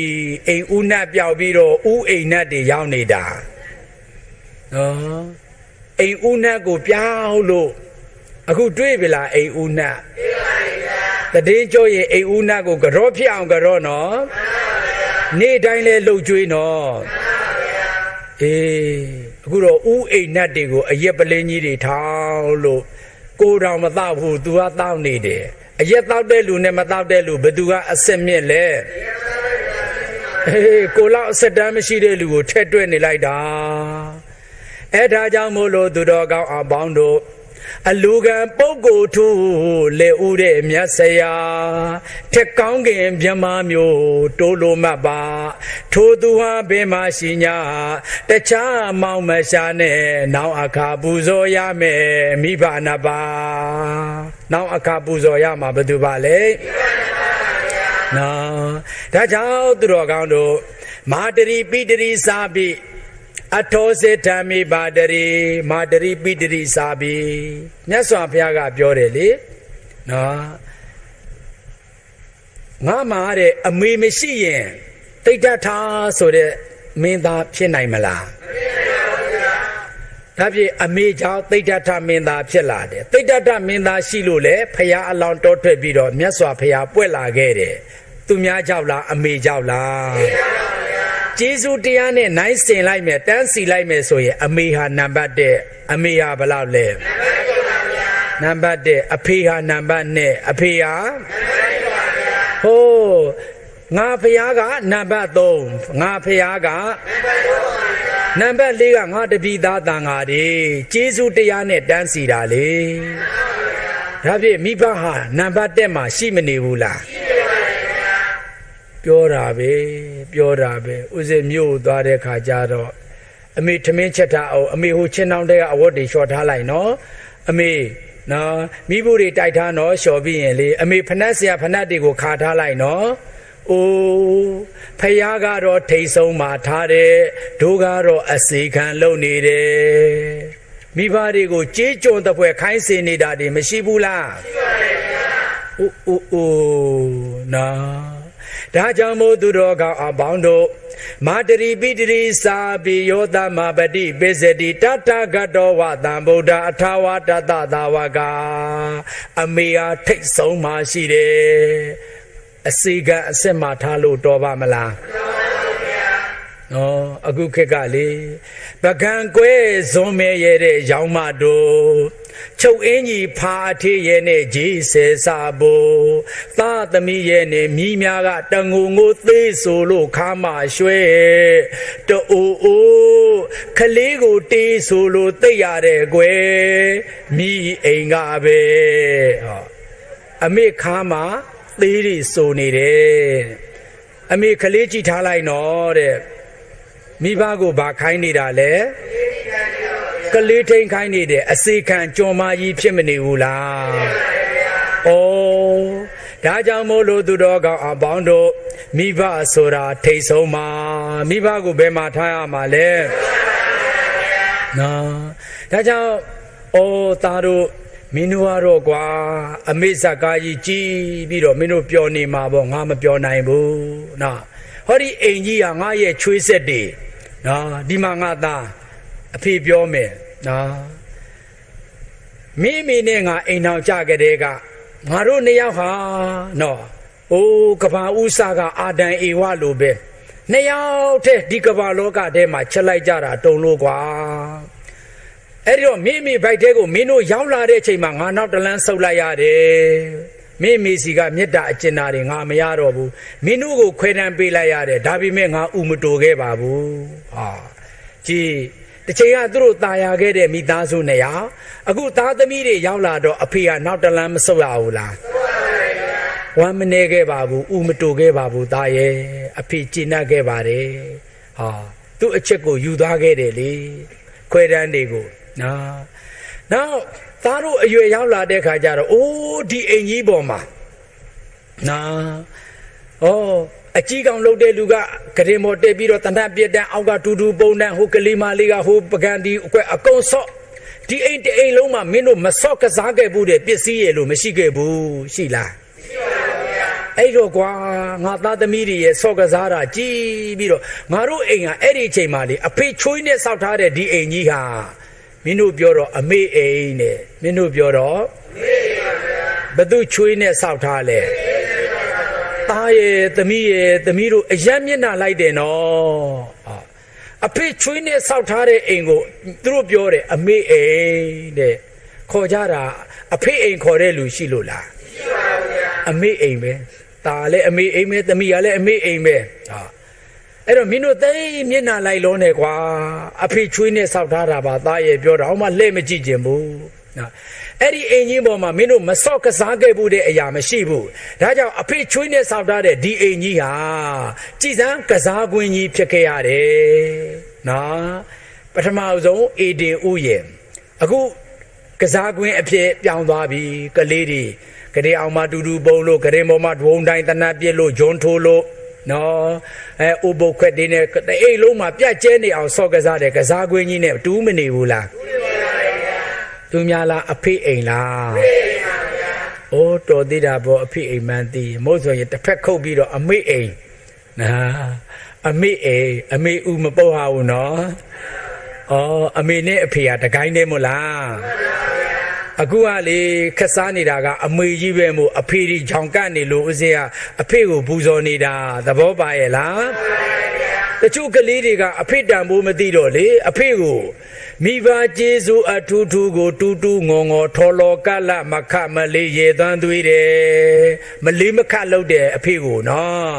S1: အိမ်ဦးနတ်ပြောက်ပြီးတော့ဦးအိမ်နတ်တွေရောက်နေတာနော်အိမ်ဦးနတ်ကိုပြောင်းလို့အခုတွေ့ပြီလားအိမ်ဦးနတ်တွေ့ပါပြီဗျာတည်ကြောရင်အိမ်ဦးနတ်ကိုကြောဖြစ်အောင်ကြောနော်မှန်ပါဗျာနေ့တိုင်းလဲလှုပ်ကြွေးနော်မှန်ပါဗျာအေးအခုတော့ဦးအိမ်နတ်တွေကိုအရက်ပလင်းကြီးတွေထောင်းလို့ကိုတော်မတော့ဘူး तू ကတောက်နေတယ်အရက်တောက်တဲ့လူနဲ့မတောက်တဲ့လူဘယ်သူကအစစ်မြင့်လဲအေးကိုလောက်အစစ်တမ်းမရှိတဲ့လူကိုထက်တွဲနေလိုက်တာအဲ့ဒါကြောင့်မို့လို့သူတော်ကောင်းအပေါင်းတို့အလူကံပုဂ္ဂိုလ်ထူလေဦးတဲ့မြတ်ဆရာထက်ကောင်းခင်မြမမျိုးတိုးလို့မှတ်ပါထိုသူဟာဘယ်မှာရှိညာတခြားမောင်မရှာနဲ့နောက်အခါပူဇော်ရမယ်မိဘနာပါနောက်အခါပူဇော်ရမှာဘယ်သူပါလဲနော်ဒါကြောင့်သူတော်ကောင်းတို့မာတရီပိတရီစာပိအထောစေဓမ္မိပါတရီမာတရီပိတရီစာပိမြတ်စွာဘုရားကပြောတယ်လေနော်ငါမှာတဲ့အမေမရှိရင်တိတ်တထာဆိုတဲ့မင်းသားဖြစ်နိုင်မလားမဖြစ်နိုင်ပါဘူးဗျာဒါဖြင့်အမေကြောင့်တိတ်တထမင်းသားဖြစ်လာတယ်တိတ်တထမင်းသားရှိလို့လေဘုရားအလောင်းတော်ထွက်ပြီးတော့မြတ်စွာဘုရားပွက်လာခဲ့တယ်သူများကြောက်လားအမေကြောက်လားကျေးဇူးတရားနဲ့နိုင်စင်လိုက်မယ်တန်းစီလိုက်မယ်ဆိုရင်အမေဟာနံပါတ်1အမေဟာဘယ်လောက်လဲနံပါတ်1အဖေဟာနံပါတ်2အဖေဟာဟိုးငါဖျားကနံပါတ်3ငါဖျားကနံပါတ်4ကငါတပိသားတန်ဃာတွေကျေးဇူးတရားနဲ့တန်းစီတာလေဒါဖြင့်မိဘဟာနံပါတ်1မှာရှိမနေဘူးလားပြောတာပဲဥစဉ်မြို့သွားတဲ့ခါကျတော့အမေထမင်းချက်ထားအောင်အမေဟိုချင်းတောင်းတဲ့ကအဝတ်တွေလျှော်ထားလိုက်နော်အမေနော်မိဖို့တွေတိုက်ထားနော်လျှော်ပြီးရင်လေအမေဖနက်ဆရာဖနက်တွေကိုခါထားလိုက်နော်အိုးဖယားကတော့ထိတ်ဆုံးမှာထားတယ်ဒုကတော့အစေခံလုံနေတယ်မိဘတွေကိုကြေးကြုံတဲ့ဖွဲခိုင်းစေနေတာတွေမရှိဘူးလားရှိပါတယ်ဗျာအိုးနော်ဒါကြောင့်မို့သူတော်ကောင်းအပေါင်းတို့မာတရီပိတရီစာပိယောသမပတိပိစတိတတဂတောဝတံဗုဒ္ဓအထာဝတတသာဝကအမေဟာထိတ်ဆုံးမှရှိတယ်အစီကအစစ်မှထားလို့တော်ပါမလားနော်အခုခေတ်ကလေပကံကွဲဇွန်မဲရတဲ့ရောင်းမတို့ချုပ်အင်းကြီးဖာအထေးရဲ့နဲ့ကြီးဆယ်စာဖို့သာသမီးရဲ့နဲ့မိများကတငုံငိုသေးဆိုလို့ခါမရွှဲတူအိုးခလေးကိုတေးဆိုလို့သိရတဲ့ကွယ်မိအိမ်ကပဲဟောအမေခါမသေးရီဆိုနေတယ်အမေခလေးကြည့်ထားလိုက်နော်တဲ့မိဘကိုဘာခိုင်းနေတာလဲကလေးထိန်ခိုင်းနေတယ်အစေခံကြော်မာကြီးဖြစ်မနေဘူးလားဩဒါကြောင့်မို့လို့သူတော်ကောင်းအပေါင်းတို့မိဘဆိုတာထိတ်ဆုံးမှာမိဘကိုဘယ်မှာထားရမှာလဲနော်ဒါကြောင့်သားတို့မင်းတို့ကတော့ကွာအမေဇကားကြီးကြီးပြီးတော့မင်းတို့ပျော်နေမှာပေါ့ငါမပျော်နိုင်ဘူးနော်ဟောဒီအိမ်ကြီးကငါရဲ့ချွေးဆက်တွေနော်ဒီမှာငါသားအဖေပြောမယ်နော်မိနဲ့ငါအိမ်ထောင်ကြကြတဲ့ကငါတို့နှစ်ယောက်ဟာနော်အိုးကဘာဥစာကအာဒံဧဝလိုပဲနှစ်ယောက်တည်းဒီကဘာလောကထဲမှာချက်လိုက်ကြတာတုံလို့ကွာအဲ့ဒီတော့မိဘိုက်တဲကိုမင်းတို့ရောက်လာတဲ့အချိန်မှာငါနောက်တလန်းဆုပ်လိုက်ရတယ်မိစီကမေတ္တာအကျဉ်းသားတွေငါမရတော့ဘူးမင်းတို့ကိုခွဲတန်းပေးလိုက်ရတယ်ဒါပေမဲ့ငါဥမတိုခဲ့ပါဘူးဟာကြည်တချိန်ကသူတို့ตายရခဲ့တဲ့မိသားစုနဲ့အခုသားသမီးတွေရောက်လာတော့အဖေကနောက်တလန်းမဆုပ်ရဘူးလားဝမ်းမနေခဲ့ပါဘူးဥမတိုခဲ့ပါဘူးသားရဲ့အဖေကျင့်တတ်ခဲ့ပါတယ်ဟာသူ့အချက်ကိုယူသွားခဲ့တယ်လေခွဲတန်းတွေကိုနော်နောက်သားတို့အရွယ်ရောက်လာတဲ့ခါကျတော့အိုးဒီအိမ်ကြီးပေါ်မှာနော်အကြီးကောင်လှုပ်တဲ့လူကကရင်မော်တက်ပြီးတော့တဏ္ဍပြက်တန်းအောက်ကတူတူပုံတန်းဟိုကလေးမလေးကဟိုပကံဒီအကွက်အကုန်ဆော့ဒီအိမ်တအိမ်လုံးမှာမင်းတို့မဆော့ကစားခဲ့ဘူးတဲ့ပစ္စည်းရလို့မရှိခဲ့ဘူးရှိလားမရှိပါဘူးဗျာ အဲ့တော့ကွာငါသားသမီးတွေရဲ့ဆော့ကစားတာကြည်ပြီးတော့ငါတို့အိမ်ကအဲ့ဒီအချိန်မှလေအဖေချွေးနဲ့စောက်ထားတဲ့ဒီအိမ်ကြီးဟာမင်းတို့ပြောတော့အမေအိမ်နဲ့မင်းတို့ပြောတော့ဘသူချွေးနဲ့စောက်ထားလဲသားရဲ့သမီးတို့အယံမျက်နှာလိုက်တယ်နော်အဖေချွေးနဲ့စောက်ထားတဲ့အိမ်ကိုသူတို့ပြောတယ်အမေအိမ်တဲ့ခေါ်ကြတာအဖေအိမ်ခေါ်တဲ့လူရှိလို့လားရှိပါဘူးဗျာအမေအိမ်ပဲသားလည်းအမေအိမ်ပဲသမီးကလည်းအမေအိမ်ပဲအဲ့တော့မင်းတို့သိမျက်နှာလိုက်လုံးနဲ့ကွာအဖေချွေးနဲ့စောက်ထားတာပါသားရဲ့ပြောတော့မှလှည့်မကြည့်ခြင်းဘူးအဲ့ဒီအိမ်ကြီးပေါ်မှာမင်းတို့မစော့ကစားခဲ့ဘူးတဲ့အရာမရှိဘူးဒါကြောင့်အဖေချွေးနဲ့စောက်ထားတဲ့ဒီအိမ်ကြီးဟာကြည်စမ်းကစားကွင်းကြီးဖြစ်ခဲ့ရတယ်နော်ပထမဆုံးအေဒင်ဥယျာဉ်အခုကစားကွင်းအဖြစ်ပြောင်းသွားပြီကလေးတွေကလေးအောင်မတူတူပုံလို့ကလေးပေါ်မှာဒုံတိုင်းတနတ်ပြစ်လို့ဂျွန်းထိုးလို့နော်ဥပုပ်ခွက်တွေနဲ့အိမ်လုံးမှာပြတ်ကျဲနေအောင်စော့ကစားတဲ့ကစားကွင်းကြီးနဲ့တူးမနေဘူးလားသူများလားအဖေအိမ်လားအဖေအိမ်ပါဗျာအိုးတော်သေးတာပေါ့အဖေအိမ်မှန်သေးမဟုတ်ဆိုရင်တစ်ဖက်ခုတ်ပြီးတော့အမေအိမ်အမေအိမ်အမေဦးမပုတ်ဟာဘူးနော်အော်အမေနဲ့အဖေကတကိုင်းနေမို့လားအခုကလေခက်စားနေတာကအမေကြီးပဲမို့အဖေကြီးချောင်ကတ်နေလို့ဦးစင်းကအဖေကိုပူဇော်နေတာသဘောပါရဲ့လားတချို့ကလေးတွေကအဖေတန်ဖို့မသိတော့လေအဖေကိုမိဘကျေးဇူးအထူးထူးကိုတူတူငေါငေါထော်လော်ကလမခမလေးရေသွမ်းသွေးတယ်မလေးမခလုပ်တယ်အဖေကိုနော်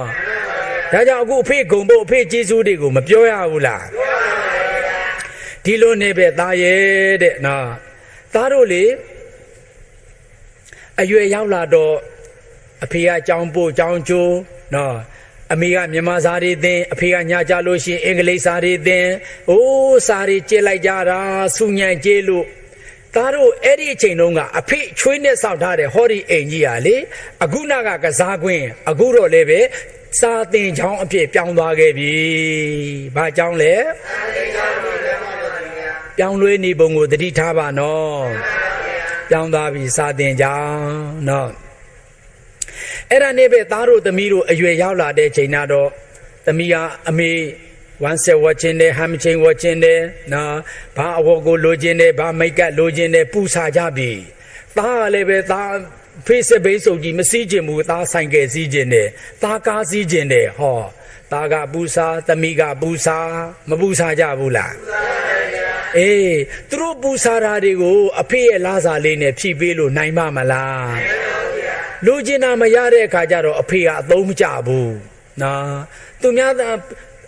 S1: ဒါကြောင့်အခုအဖေဂုံဖို့အဖေကျေးဇူးတွေကိုမပြောရဘူးလားဒီလိုနေပဲသားရဲ့တဲ့နော်သားတို့လေအရွယ်ရောက်လာတော့အဖေကကြောင်းပို့ကြောင်းကျိုးနော်အမေကမြန်မာစာတွေသင်အဖေကညာကြလို့ရှိရင်အင်္ဂလိပ်စာတွေသင်အိုးစာတွေကျဲလိုက်ကြတာစူညံကျဲလို့သားတို့အဲ့ဒီအချိန်တုန်းကအဖေချွေးနဲ့စောက်ထားတဲ့ဟောဒီအိမ်ကြီးဟာလေအခုနကစားကွင်းအခုတော့လည်းပဲစာသင်ချောင်းအဖြစ်ပြောင်းသွားခဲ့ပြီ။ဘာကြောင်းလဲစာသင်ချောင်းလို့လည်းပါပါဗျာပြောင်းလဲနေပုံကိုသတိထားပါနော်ပြောင်းသွားပြီစာသင်ချောင်းနော်အဲ့ဒါနဲ့ပဲသားတို့သမီးတို့အရွယ်ရောက်လာတဲ့ချိန်တော့သမီးကအမေဝမ်းဆက်ဝတ်ခြင်းနဲ့ဟမ်ချင်းဝတ်ခြင်းနဲ့နော်ဘာအဝတ်ကိုလိုခြင်းနဲ့ဘာမိတ်ကပ်လိုခြင်းနဲ့ပူစာကြပြီသားကလည်းပဲသားဖေးစပိတ်စုပ်ကြီးမစည်းခြင်းဘူးသားဆိုင်ကယ်စည်းခြင်းနဲ့သားကားစည်းခြင်းနဲ့ဟောသားကပူစာသမီးကပူစာမပူစာကြဘူးလားအေးသူတို့ပူစာဓာတ်တွေကိုအဖေရဲ့လားစာလေးနဲ့ဖြည့်ပေးလို့နိုင်မလားလူကျင်တာမရတဲ့အခါကျတော့အဖေကအသုံးမကျဘူးနော်သူများ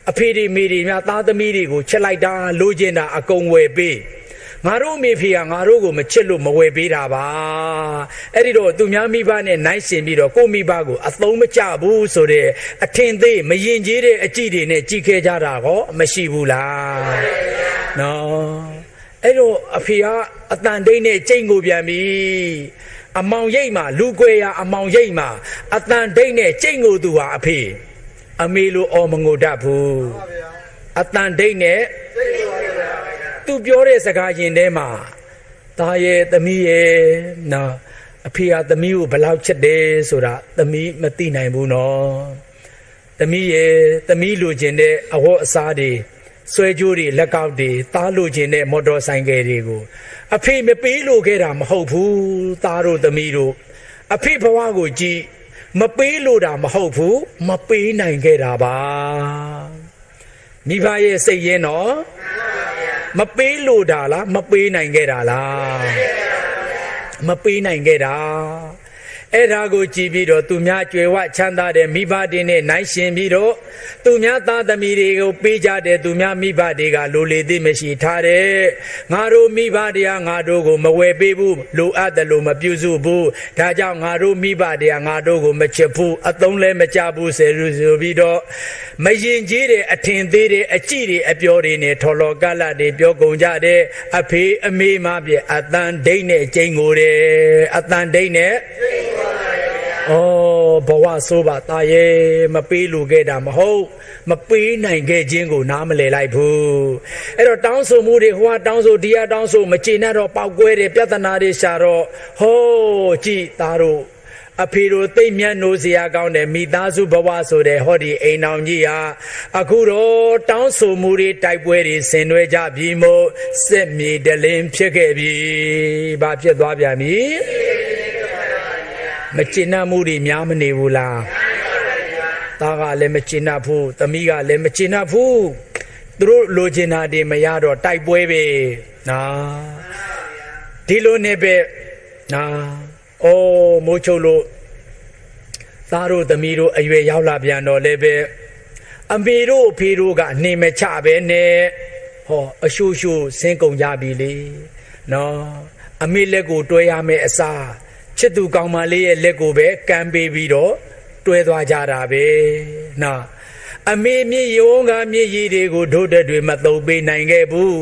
S1: အဖေတွေမိတွေများသားသမီးတွေကိုချက်လိုက်တာလူကျင်တာအကုန်ဝယ်ပေးငါတို့မိဖေကငါတို့ကိုမချစ်လို့မဝယ်ပေးတာပါအဲ့ဒီတော့သူများမိဘနဲ့နိုင်ရှင်ပြီးတော့ကိုမိဘကိုအသုံးမကျဘူးဆိုတဲ့အထင်သေးမရင်ကျေးတဲ့အကြည့်တွေနဲ့ကြည့်ခဲ့ကြတာကောမရှိဘူးလားနော်အဲ့တော့အဖေကအတန်တိတ်နဲ့ကြိတ်ကိုပြန်ပြီအမောင်ရိပ်မှာလူကွယ်ရအမောင်ရိပ်မှာအတန်တိတ်နဲ့ကြိတ်ကိုသူဟာအဖေအမေလိုအော်မငိုတတ်ဘူးအတန်တိတ်နဲ့သူပြောတဲ့စကားရင်ထဲမှာသားရဲ့သမီးရဲ့နော်အဖေကသမီးကိုဘယ်လောက်ချစ်တယ်ဆိုတာသမီးမသိနိုင်ဘူးနော်သမီးရဲ့သမီးလိုချင်တဲ့အဝတ်အစားတွေဆွဲကြိုးတွေလက်ကောက်တွေသားလိုချင်တဲ့မော်တော်ဆိုင်ကယ်တွေကိုအဖေမပေးလို့ခဲ့တာမဟုတ်ဘူးသားတို့သမီးတို့အဖေဘဝကိုကြည့်မပေးလို့တာမဟုတ်ဘူးမပေးနိုင်ခဲ့တာပါမိဘရဲ့စိတ်ရင်းတော့မပေးလို့တာလားမပေးနိုင်ခဲ့တာလားမပေးနိုင်ခဲ့တာအဲ့ဒါကိုကြည်ပြီးတော့သူများကြွယ်ဝချမ်းသာတဲ့မိဘတွေနဲ့နိုင်ရှင်ပြီးတော့သူများသားသမီးတွေကိုပေးကြတဲ့သူများမိဘတွေကလိုလေသိမရှိထားတဲ့ငါတို့မိဘတွေကငါတို့ကိုမဝယ်ပေးဘူးလိုအပ်တယ်လို့မပြုစုဘူးဒါကြောင့်ငါတို့မိဘတွေကငါတို့ကိုမချစ်ဘူးအသုံးလည်းမကျဘူးဆိုပြီးတော့မရင်ကြီးတဲ့အထင်သေးတဲ့အကြည့်တွေအပြောတွေနဲ့ထော်လော်ကလတွေပြောကုန်ကြတဲ့အဖေအမေမပြအတန်ဒိတ်နဲ့ကျိန်ကိုတယ်အတန်ဒိတ်နဲ့ဘဝဆိုးပါသားရဲ့မပေးလို့ခဲ့တာမဟုတ်မပေးနိုင်ခဲ့ခြင်းကိုနားမလည်လိုက်ဘူးအဲ့တော့တောင်းဆိုမှုတွေဟိုကတောင်းဆိုဒီကတောင်းဆိုမကျေနပ်တော့ပောက်ကွဲတယ်ပြဿနာတွေရှာတော့ဟောကြည်သားတို့ အဖေတို့သိမ့်မြတ်နိုးစရာကောင်းတဲ့မိသားစုဘဝဆိုတဲ့ဟောဒီအိမ်အောင်ကြီးဟာအခုတော့တောင်းဆိုမှုတွေတိုက်ပွဲတွေဆင်နွှဲကြပြီမို့စစ်မြေတလင်းဖြစ်ခဲ့ပြီ။ဘာဖြစ်သွားပြန်ပြီ။မကျင်နာမှုတွေများမနေဘူးလား။သားကလည်းမကျင်နာဘူး။သမီးကလည်းမကျင်နာဘူး။သူတို့လိုချင်တာတွေမရတော့တိုက်ပွဲပဲ။ဒီလိုနဲ့ပဲအိုးမိုးချုပ်လို့သားတို့သမီးတို့အရွယ်ရောက်လာပြန်တော့လည်းပဲအမေတို့အဖေတို့ကနှင်မချပဲနဲ့ဟောအရှူရှူဆင်းကုန်ကြပြီလေနော်အမေလက်ကိုတွဲရမယ်အစားချစ်သူကောင်းမလေးရဲ့လက်ကိုပဲကမ်းပေးပြီးတော့တွဲသွားကြတာပဲနော်အမေမြည်ရုံးကမြည်ရည်တွေကိုဒုတက်တွေမတုံပေးနိုင်ခဲ့ဘူး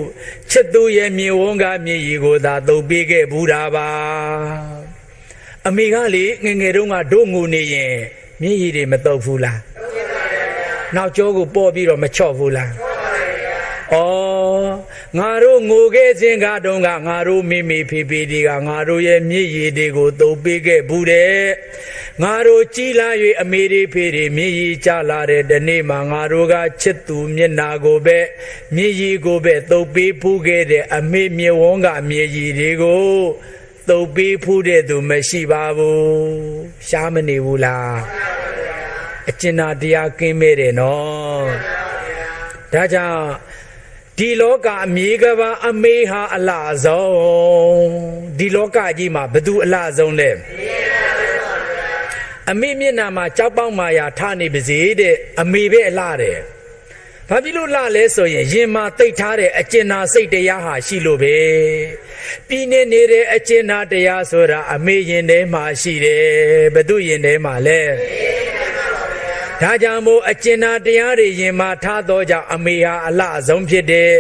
S1: ချစ်သူရဲ့မြည်ဝန်းကမြည်ရည်ကိုသာတုံပေးခဲ့ဘူးတာပါအမေကလေငယ်ငယ်တုန်းကတို့ငိုနေရင်မြည်ရည်တွေမတုံဘူးလားနောက်ကျောကိုပေါ်ပြီးတော့မချော့ဘူးလားဩငါတို့ငိုခဲ့ခြင်းကတုန်းကငါတို့မိမိဖေဖေတွေကငါတို့ရဲ့မြည်ရည်တွေကိုတုံပေးခဲ့ဘူးတဲ့ငါတို့ကြီးလာ၍အမေတွေဖေတွေမြည်ရည်ကြလာတဲ့ဒီနေ့မှာငါတို့ကချစ်သူမျက်နာကိုပဲမြည်ရည်ကိုပဲတုံပေးဖူးခဲ့တဲ့အမေမြေဝန်းကမြည်ရည်တွေကိုတုံပေးဖူးတဲ့သူမရှိပါဘူးရှားမနေဘူးလားအကျဉ်းသာတရားကင်းမဲ့တယ်နော်ဒါကြောင့်ဒီလောကအမြေကဘာအမေဟာအလားဆုံးဒီလောကကြီးမှာဘယ်သူအလားဆုံးလဲအမေမျက်နှာမှာကြောက်ပေါက်မာယာထနေပါစေတဲ့အမေပဲအလားတယ်ဘာဖြစ်လို့လှလဲဆိုရင်ရင်မှာတိတ်ထားတဲ့အကျဉ်းသာစိတ်တရားဟာရှိလို့ပဲပြီးနေနေတဲ့အကျဉ်းသာတရားဆိုတာအမေရင်ထဲမှာရှိတယ်ဘယ်သူရင်ထဲမှာလဲဒါကြောင့်မို့အကျဉ်းသာတရားတွေရင်မှာထားတော့ကြောင့်အမေဟာအလှဆုံးဖြစ်တယ်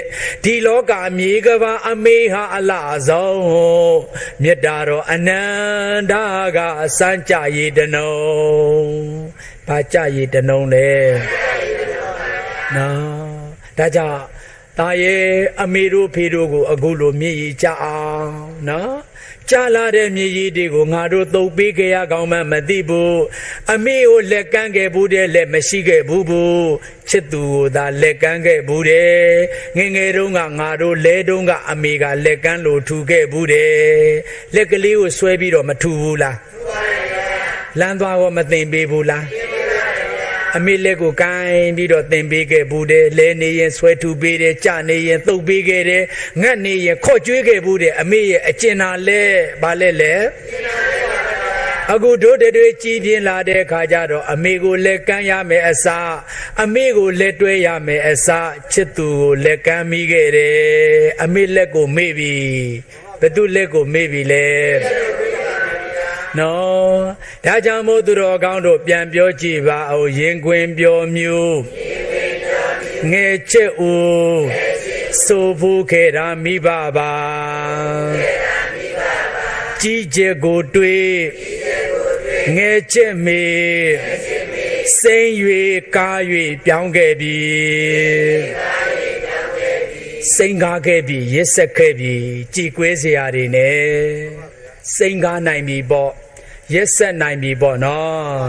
S1: ဒီလောကအမြေကဘာအမေဟာအလှဆုံးမေတ္တာတော်အနန္တကအစမ်းကြရည်တနုံဘာကြရည်တနုံလဲနော်ဒါကြောင့်တာရဲ့အမေတို့ဖေတို့ကိုအခုလိုမြည်ရည်ကြအောင်နော်ကြားလာတဲ့မြည်ရည်တွေကိုငါတို့သုံးပေးခဲ့ရကောင်းမှမသိဘူးအမေကိုလက်ကမ်းခဲ့ဘူးတဲ့လက်မရှိခဲ့ဘူးချစ်သူကိုသာလက်ကမ်းခဲ့ဘူးတဲ့ငယ်ငယ်တုန်းကငါတို့လဲတုန်းကအမေကလက်ကမ်းလို့ထူခဲ့ဘူးတဲ့လက်ကလေးကိုဆွဲပြီးတော့မထူဘူးလားထူပါရဲ့လမ်းသွားတော့မသိမ့်ပေးဘူးလားအမေလက်ကိုကိုင်းပြီးတော့သင်ပေးခဲ့ဘူးတဲ့လဲနေရင်ဆွဲထူပေးတယ်ကြနေရင်သုတ်ပေးခဲ့တယ်ငတ်နေရင်ခေါ့ကျွေးခဲ့ဘူးတဲ့အမေရဲ့အကျဉ်းသာလဲဘာလဲလဲအခုတို့တွေကြီးပြင်းလာတဲ့အခါကျတော့အမေကိုလက်ကမ်းရမယ်အစားအမေကိုလက်တွဲရမယ်အစားချစ်သူကိုလက်ကမ်းမိခဲ့တယ်အမေလက်ကိုမေ့ပြီဘယ်သူလက်ကိုမေ့ပြီလဲနော်ဒါကြောင့်မို့သူတော်ကောင်းတို့ပြန်ပြောကြည့်ပါအောင်ရင်ခွင်ပြောမျိုးငယ်ချစ်ဦးဆိုဖို့ခဲ့တာမိဘပါကြီးကျယ်ကိုတွေးငယ်ချစ်မေစိမ့်၍ကား၍ပြောင်းခဲ့ပြီစိမ့်ကားခဲ့ပြီရစ်ဆက်ခဲ့ပြီကြည်ကွဲစရာတွေနဲ့စိမ့်ကားနိုင်ပြီပေါ့ရက်ဆက်နိုင်ပြီပေါ့နော်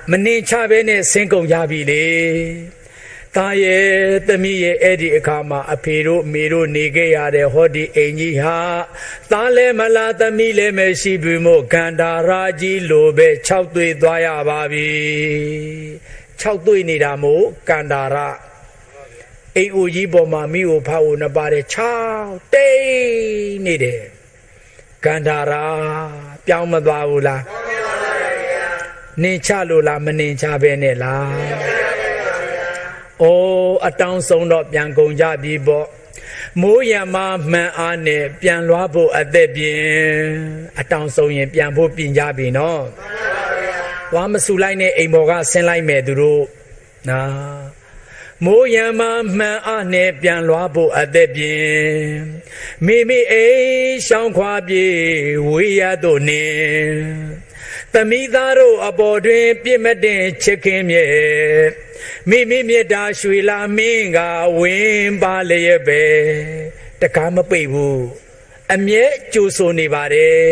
S1: မနှင်ချပဲနဲ့ဆင်းကုန်ကြပြီလေသားရဲ့သမီးရဲ့အဲ့ဒီအခါမှာအဖေတို့မေတို့နေခဲ့ရတဲ့ဟောဒီအိမ်ကြီးဟာသားလည်းမလားသမီးလည်းမရှိဘူးမို့ကန္တာရာကြီးလိုပဲ6သွေးသွားရပါပြီ6သွေးနေတာမို့ကန္တာရာအိမ်အိုကြီးပေါ်မှာမိကိုဖောက်ဦးနှစ်ပါတယ်6တိတ်နေတယ်ကန္တာရာပြောင်းမသွားဘူးလားနင်ချလို့လားမနင်ချပဲနဲ့လားအိုးအတောင်းဆုံးတော့ပြန်ကုန်ကြပြီပေါ့မိုးရမမှန်အားနဲ့ပြန်လွှားဖို့အသက်ပြင်အတောင်းဆုံးရင်ပြန်ဖို့ပြင်ကြပြီနော်ဝါမဆူလိုက်နဲ့အိမ်ပေါ်ကဆင်းလိုက်မယ်သူတို့နော်မိုးရမမှန်အားနဲ့ပြန်လွှားဖို့အသက်ပြင်မိမိအိမ်ရှောင်းခွာပြေဝေးရတော့နေသမီးသားတို့အပေါ်တွင်ပြစ်မတင်ချစ်ခင်မြဲမိမိမြတ်တာရွှေလာမင်းကဝင်ပါလျက်ပဲတကားမပိတ်ဘူးအမြဲကြိုးဆိုနေပါတယ်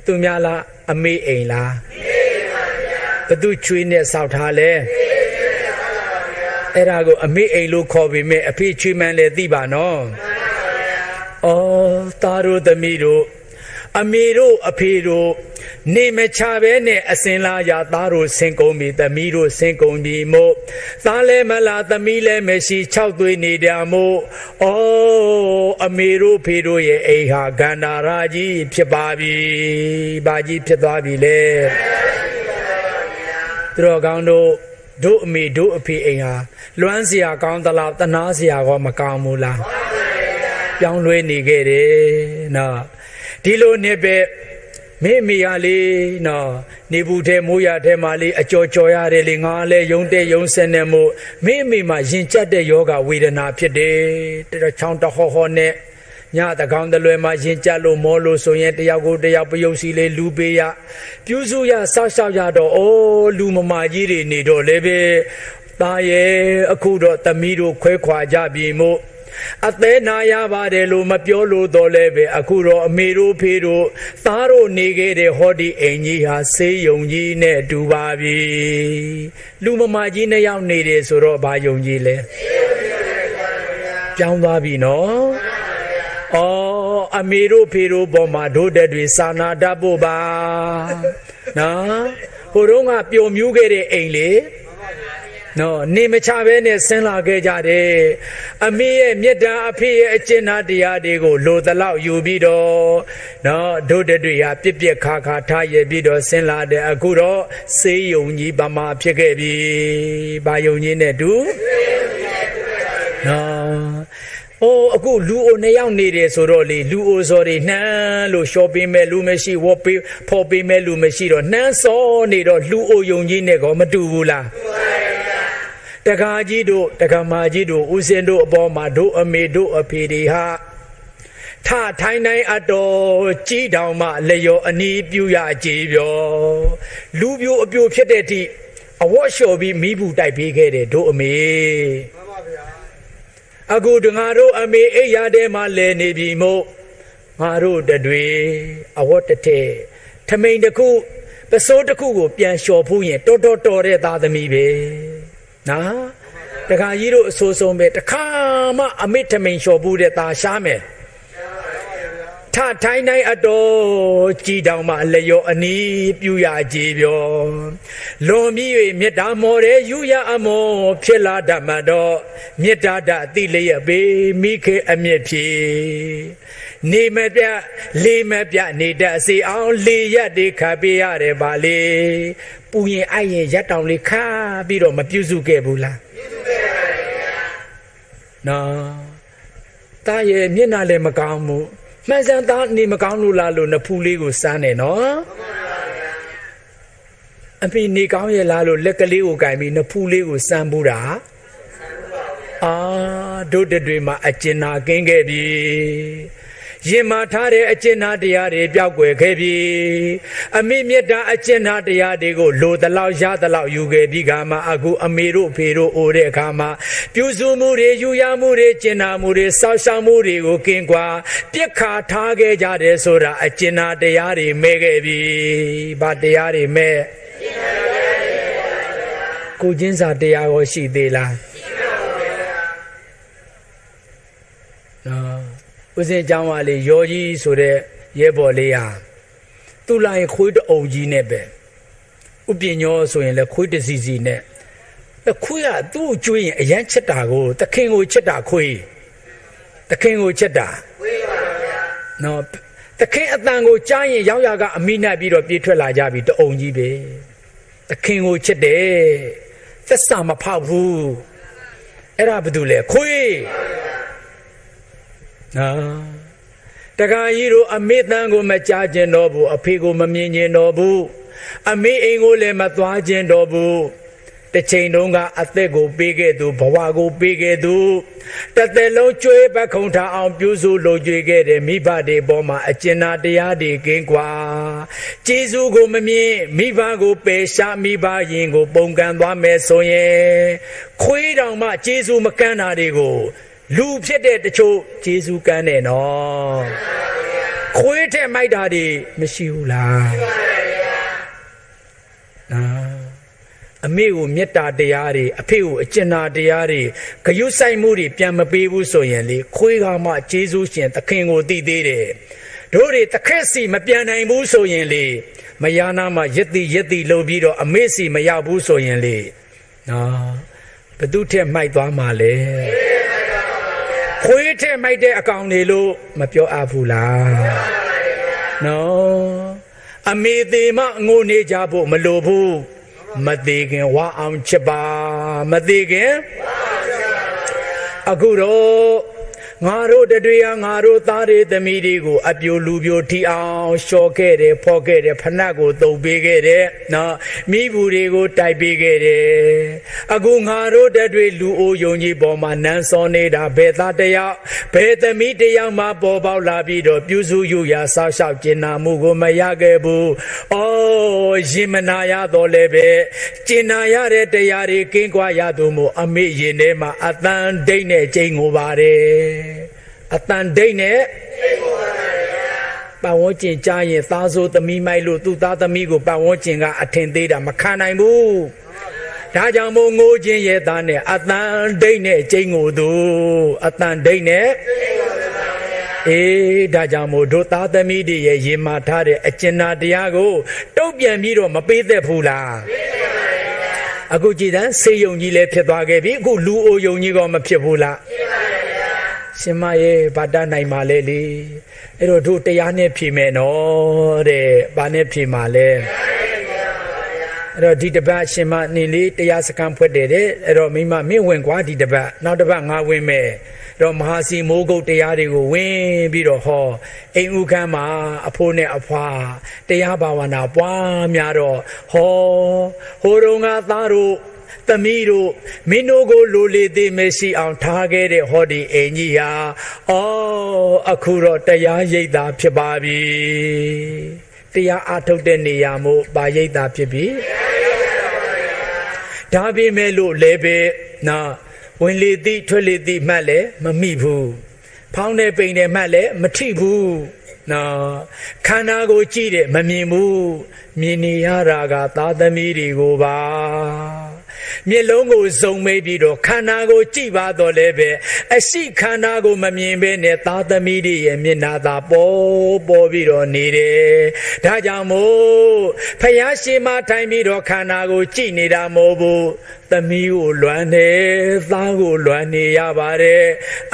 S1: သူ သူများလားအမေအိမ်လားဘသူချွေးနဲ့စောက်ထားလဲအဲ့ဒါကိုအမေအိမ်လို့ခေါ်ပြီးမဲ့အဖေချွေးမှန်းလဲသိပါနော်အော်သားတို့သမီးတို့အမေတို့အဖေတို့နေမချပဲနဲ့အစင်လာရသားတို့ဆင်ကုန်ပြီသမီးတို့ဆင်ကုန်ပြီမို့သားလဲမလားသမီးလဲမရှိ6သွေးနေကြမို့အော်အမေတို့ဖေတို့ရဲ့အိမ်ဟာဂန္ဓာရာကြီးဖြစ်ပါပြီဘာကြီးဖြစ်သွားပြီလဲသူတော်ကောင်းတို့အမေတို့အဖေအိမ်ဟာလွမ်းစရာကောင်းသလားတနာစရာကောမကောင်းဘူးလားပြောင်းလဲနေခဲ့တယ်နော်ဒီလိုနဲ့ပဲမိမိရလေနော်နေဘူးထဲမိုးရထဲမှာလေအကြော်ကြော်ရတယ်လေငါလဲယုံတဲ့ယုံစက်နဲ့မို့မိမှာရင်ကျက်တဲ့ယောဂဝေဒနာဖြစ်တယ်တချောင်းတဟောနဲ့ညတကောင်တလွယ်မှာရင်ကျက်လို့မောလို့ဆိုရင်တယောက်ကိုတယောက်ပယုတ်စီလေးလူပေးရပြုစုရဆောက်ရှောက်ရတော့အိုးလူမမာကြီးတွေနေတော့လေပဲသားရဲ့အခုတော့သမီးတို့ခွဲခွာကြပြီမို့အသေးနာရပါတယ်လို့မပြောလို့တော့လဲပဲအခုတော့အမေတို့ဖေတို့သားတို့နေခဲ့တဲ့ဟောဒီအိမ်ကြီးဟာဆေးရုံကြီးနဲ့တူပါပြီလူမမာကြီးနှစ်ယောက်နေတယ်ဆိုတော့ဘာယုံကြီးလဲပြောင်းသွားပြီနော်အော်အမေတို့ဖေတို့ပေါ်မှာတို့တက်တွေစာနာတတ်ဖို့ပါနော်ဟိုတော့ကပျော်မြူးခဲ့တဲ့အိမ်လေနော်နေမချပဲနဲ့ဆင်းလာခဲ့ကြတယ်အမေရဲ့မေတ္တာအဖေရဲ့အကျဉ်းသားတရားတွေကိုလိုသလောက်ယူပြီးတော့နော်တို့တွေဟာပြက်ပြက်ခါခါထားရပြီးတော့ဆင်းလာတယ်အခုတော့စေးယုံကြီးဗမာဖြစ်ခဲ့ပြီဘာယုံကြီးနဲ့တူနော်အခုလူအိုနှစ်ယောက်နေတယ်ဆိုတော့လေလူအိုစော်တွေနှမ်းလို့ရှော့ပေးမဲ့လူမရှိဝတ်ပေးဖော်ပေးမဲ့လူမရှိတော့နှမ်းစောနေတော့လူအိုယုံကြီးနဲ့ကောမတူဘူးလားတကားကြီးတို့တက္ကမကြီးတို့ဦးစင်တို့အပေါ်မှာတို့အမေတို့အဖေတွေဟာထထိုင်းတိုင်းအတော်ကြီးတောင်မှလျော်အနီးပြူရကြည်ပြောလူပြိုအပြိုဖြစ်တဲ့အထိအဝတ်လျှော်ပြီးမိဘူးတိုက်ပေးခဲ့တယ်တို့အမေမှန်ပါဗျာအခုတငါတို့အမေအိယာထဲမှာလဲနေပြီမို့ငါတို့တွေအဝတ်တစ်ထည်ထမိန်တစ်ခုပစိုးတစ်ခုကိုပြန်လျှော်ဖို့ရင်တော်တဲ့သားသမီးပဲနော်တခါကြီးတို့အဆိုးဆုံးပဲတခါမှအမိထမိန်လျှော်ဖို့တဲ့သားရှားမယ်ထထိုင်းတိုင်းအတော်ကြီးတောင်မှလျော်အနီးပြူရကြည်ပြောလွန်ပြီး၍မေတ္တာမော်တဲ့ယူရအမောဖြစ်လာတတ်မှတော့မေတ္တာတအတိလျက်ပေမိခေအမြင့်ဖြေနေမပြလေးမပြနေတတ်စီအောင်လေးရက်တွေခပ်ပေးရတယ်ပါလေပူရင်အိုက်ရင်ရက်တောင်လေးခါပြီးတော့မပြုစုခဲ့ဘူးလားပြုစုခဲ့ပါတယ်ဗျာနော်တာရဲ့မျက်နှာလည်းမကောင်းဘူးမှန်စမ်းသားနေမကောင်းလို့လားလို့နဖူးလေးကိုစမ်းတယ်နော်အဖေနေကောင်းရဲ့လားလို့လက်ကလေးကိုကင်ပြီးနဖူးလေးကိုစမ်းဘူးတာတို့တွေမှာအကျဉ်းနာကင်းခဲ့ပြီရင်မာထားတဲ့အကျဉ်းနာတရားတွေပျောက်ကွယ်ခဲ့ပြီအမိမေတ္တာအကျဉ်းနာတရားတွေကိုလိုသလောက်ရသလောက်ယူခဲ့ပြီးခါမှာအခုအမေတို့ဖေတို့အိုတဲ့အခါမှာပြုစုမှုတွေယူရမှုတွေကျဉ်းနာမှုတွေစောင့်ရှောက်မှုတွေကိုကင်းကွာပြစ်ခါထားခဲ့ကြတယ်ဆိုတာအကျဉ်းနာတရားတွေမဲ့ခဲ့ပြီဘာတရားတွေမဲ့ကိုချင်းစာတရားကိုရှိသေးလားဦးစင်ကျောင်းကလေရောကြီးဆိုတဲ့ရဲဘော်လေးဟာသူ့လိုက်ခွေးတအုံကြီးနဲ့ပဲဥပညောဆိုရင်လည်းခွေးတစီစီနဲ့ခွေးကသူ့ကျွေးရင်အရန်ချက်တာကိုတခင်ကိုချက်တာခွေးတခင်ကိုချက်တာခွေးပါဗျာနော်တခင်အတန်ကိုကြားရင်ရောက်ရကအမိနဲ့ပြီးတော့ပြေးထွက်လာကြပြီတအုံကြီးပဲတခင်ကိုချက်တယ်သက်စာမဖောက်ဘူးအဲ့ဒါဘာလို့လဲခွေးတခါကြီးတို့အမေတန်းကိုမကြားကျင်တော့ဘူးအဖေကိုမမြင်ကျင်တော့ဘူးအမေအိမ်ကိုလည်းမသွားကျင်တော့ဘူးတစ်ချိန်တုန်းကအသက်ကိုပေးခဲ့သူဘဝကိုပေးခဲ့သူတစ်သက်လုံးကြွေးပတ်ခုံထားအောင်ပြုစုလုပ်ကြွေးခဲ့တဲ့မိဘတွေပေါ်မှာအကျဉ်းနာတရားတွေကင်းကွာကျေးဇူးကိုမမြင်မိဘကိုပယ်ရှားမိဘရင်ကိုပုံကန်သွားမယ်ဆိုရင်ခွေးတောင်မှကျေးဇူးမကမ်းတာတွေကိုလူဖြစ်တဲ့တချို့ကျေးဇူးကမ်းတယ်နော် ခွေးထဲမိုက်တာတွေမရှိဘူးလားအမေကိုမေတ္တာတရားတွေအဖေကိုအကျဉ်းနာတရားတွေဂရုစိုက်မှုတွေပြန်မပေးဘူးဆိုရင်လေခွေးကမှကျေးဇူးရှင်သခင်ကိုသိသေးတယ်တို့တွေတခက်စီမပြန်နိုင်ဘူးဆိုရင်လေမယားနာမှာယက်တိလုံပြီးတော့အမေစီမရောက်ဘူးဆိုရင်လေဘသူထက်မိုက်သွားမှာလဲခွေးထက်မိုက်တဲ့အကောင်တွေလို့မပြောအပ်ဘူးလားနော်အမေသေးမငိုနေကြဖို့မလိုဘူးမသေးခင်ဝါအောင်ချစ်ပါမသေးခင်အခုတော့ငါတို့တွေ့ရငါတို့သားတွေသမီးတွေကိုအပြိုလူပြိုထီအောင်ရှော့ခဲ့တယ်ဖော့ခဲ့တယ်ဖနက်ကိုတုပ်ပေးခဲ့တယ်နော်မိဘူးတွေကိုတိုက်ပေးခဲ့တယ်အခုငါတို့တွေ့လူအိုယုံကြီးပေါ်မှာနန်းစောနေတာဘယ်သားတယောက်ဘယ်သမီးတယောက်မှပေါ်ပေါက်လာပြီးတော့ပြုစုယူရာဆောက်ရှောက်ကျင်နာမှုကိုမရခဲ့ဘူးအော်ရင်မနာရတော့လည်းပဲကျင်နာရတဲ့တရားတွေကင်းကွာရသူမို့အမေရင်ထဲမှာအတန်ဒိတ်နဲ့ကျိန်ကိုပါတယ်အတန်ဒိတ်နဲ့ပတ်ဝန်းကျင်ကြားရင်သားစိုးသမီးမိုက်လို့သူ့သားသမီးကိုပတ်ဝန်းကျင်ကအထင်သေးတာမခံနိုင်ဘူးဒါကြောင့်မို့ငိုခြင်းရဲ့သားနဲ့အတန်ဒိတ်နဲ့ကျိန်ကိုသူအတန်ဒိတ်နဲ့ဒါကြောင့်မို့တို့သားသမီးတွေရဲ့ရင်မာထားတဲ့အကျဉ်းနာတရားကိုတုတ်ပြန်ပြီးတော့မပေးသက်ဘူးလားအခုကြည်တန်းစေယုံကြီးလည်းဖြစ်သွားခဲ့ပြီအခုလူအိုယုံကြီးကမဖြစ်ဘူးလားရှင်မရဲ့ဗာတနိုင်ပါလေလေအဲ့တော့တို့တရားနဲ့ဖြေမယ်နော်တဲ့ဘာနဲ့ဖြေမှာလဲအဲ့တော့ဒီတပတ်ရှင်မနေလေးတရားစခန်းဖွက်တယ်တဲ့အဲ့တော့မိမမင်းဝင်ကွာဒီတပတ်နောက်တပတ်ငါဝင်မယ်တော့မဟာစီမိုးကုတ်တရားတွေကိုဝင်ပြီးတော့ဟောအိမ်ဥခန်းမှာအဖိုးနဲ့အဖွာတရားဘာဝနာပွားများတော့ဟောဟိုတုန်းကသားတို့သမီးတို့မင်းတို့ကိုလိုလေသေးမရှိအောင်ထားခဲ့တဲ့ဟောဒီအင်ကြီးဟာအခုတော့တရားရိပ်သာဖြစ်ပါပြီတရားအထုတ်တဲ့နေရာမို့ပါရိပ်သာဖြစ်ပြီဒါပေမဲ့လို့လည်းပဲနော်ဝင်လေသည်ထွက်လေသည်မှတ်လည်းမမိဘူးဖောင်းတဲ့ပိန်တဲ့မှတ်လည်းမထိဘူးနော်ခန္ဓာကိုကြည့်တယ်မမြင်ဘူးမြင်နေရတာကသားသမီးတွေကိုပါမျက်လုံးကိုစုံမိပြီးတော့ခန္ဓာကိုကြည့်ပါတော့လည်းပဲအရှိခန္ဓာကိုမမြင်ဘဲနဲ့သားသမီးတွေရဲ့မျက်နာသာပေါ်ပြီးတော့နေတယ်ဒါကြောင့်မို့ဖယားရှိမှထိုင်ပြီးတော့ခန္ဓာကိုကြည့်နေတာမဟုတ်ဘူးသမီးကိုလွမ်းနေသားကိုလွမ်းနေရပါတယ်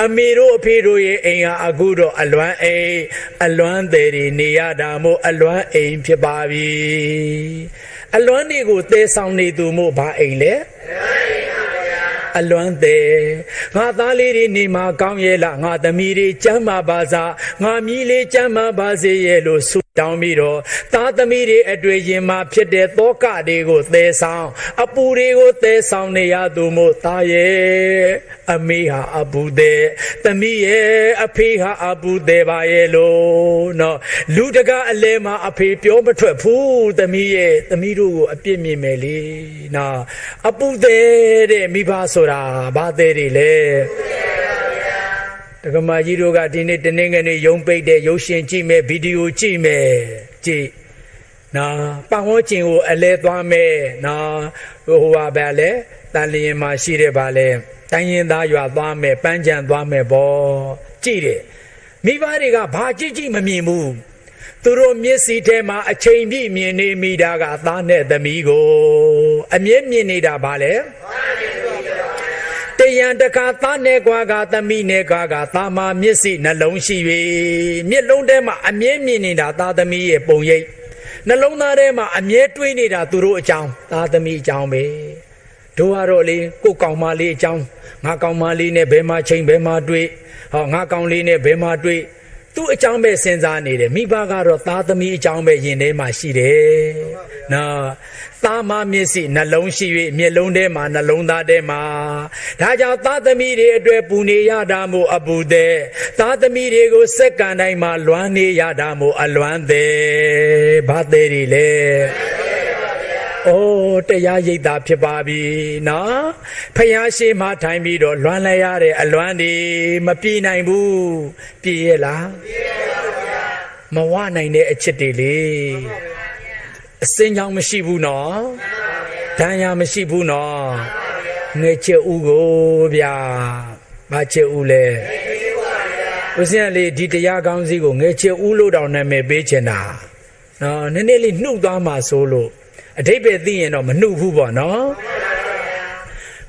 S1: အမေတို့အဖေတို့ရဲ့အိမ်ဟာအခုတော့အလွမ်းအိမ်အလွမ်းသေးတွေနေရတာမို့အလွမ်းအိမ်ဖြစ်ပါပြီအလွမ်းတွေကိုသေဆောင်နေသူမို့ဘာအိမ်လဲအလွမ်းသေးငါသားလေးတွေနေမှာကောင်းရဲ့လားငါသမီးတွေကျမ်းမာပါစားငါမြည်လေးကျမ်းမာပါစေရဲ့လို့ဆုတောင်းပြီးတော့သားသမီးတွေအတွေ့ရင်မှာဖြစ်တဲ့တောကတွေကိုသေဆောင်အပူတွေကိုသေဆောင်နေရသူမို့သားရဲ့အမေဟာအပူသေးသမီးရဲ့အဖေဟာအပူသေးပါရဲ့လို့နော်လူတကားအလဲမှာအဖေပြောမထွက်ဘူးသမီးရဲ့သမီးတို့ကိုအပြစ်မြင်မယ်လေနော်အပူသေးတဲ့မိဘဆိုတာဘာသေးတွေလဲတက္ကမကြီးတို့ကဒီနေ့တနင်္ဂနွေရုံပိတ်တဲ့ရုပ်ရှင်ကြည့်မယ်ဗီဒီယိုကြည့်မယ်ကြည့်နော်ပတ်ဝန်းကျင်ကိုအလဲသွားမယ်နော်ဟိုပါပဲလေတန်လျင်မှာရှိတဲ့ပါလေတိုင်းရင်သားရွာသွားမယ်ပန်းချံသွားမယ်ပေါ့ကြည့်တယ်မိဘတွေကဘာကြည့်မမြင်ဘူးသူတို့မျက်စိထဲမှာအချိန်ပြည့်မြင်နေမိတာကသားနဲ့သမီးကိုအမြဲမြင်နေတာပါလေတယံတခါသားနဲ့ကွာကသမီးနဲ့ကွာကသားမမျက်စိနှလုံးရှိပြီမျက်လုံးထဲမှာအမြဲမြင်နေတာသားသမီးရဲ့ပုံရိပ်နှလုံးသားထဲမှာအမြဲတွေးနေတာသူတို့အကြောင်းသားသမီးအကြောင်းပဲတို့ကတော့လေကိုကောင်မလေးအကြောင်းငါကောင်မလေးနဲ့ဘယ်မှာချိန်ဘယ်မှာတွေးဟောငါကောင်လေးနဲ့ဘယ်မှာတွေးသူ့အကြောင်းပဲစဉ်းစားနေတယ်မိဘကတော့သားသမီးအကြောင်းပဲယင်ထဲမှာရှိတယ်နော်သားမမျက်စိနှလုံးရှိ၍မျက်လုံးထဲမှာနှလုံးသားထဲမှာဒါကြောင့်သားသမီးတွေအတွက်ပူနေရတာမို့အပူသေးသားသမီးတွေကိုစက္ကန့်တိုင်းမှာလွမ်းနေရတာမို့အလွမ်းသေးဘာသေးတွေလဲအိုးတရားရိပ်သာဖြစ်ပါပြီနော်ဖယားရှိမှထိုင်ပြီးတော့လွမ်းလဲရတဲ့အလွမ်းဒီမပြေနိုင်ဘူးပြေရဲ့လား မဝနိုင်တဲ့အချစ်တွေလေအစင်းကြောင့်မရှိဘူးနော်ဒဏ်ရာမရှိဘူးနော်ငယ်ချစ်ဦးကိုဗျာဘာချစ်ဦးလဲဦးစင်းလေးဒီတရားကောင်းစီကိုငယ်ချစ်ဦးလို့တောင်နာမည်ပေးချင်တာနော်နည်းနည်းလေးနှုတ်သွားမှာဆိုလို့အဓိပ္ပာယ်သိရင်တော့မနှုတ်ဘူးပေါ့နော်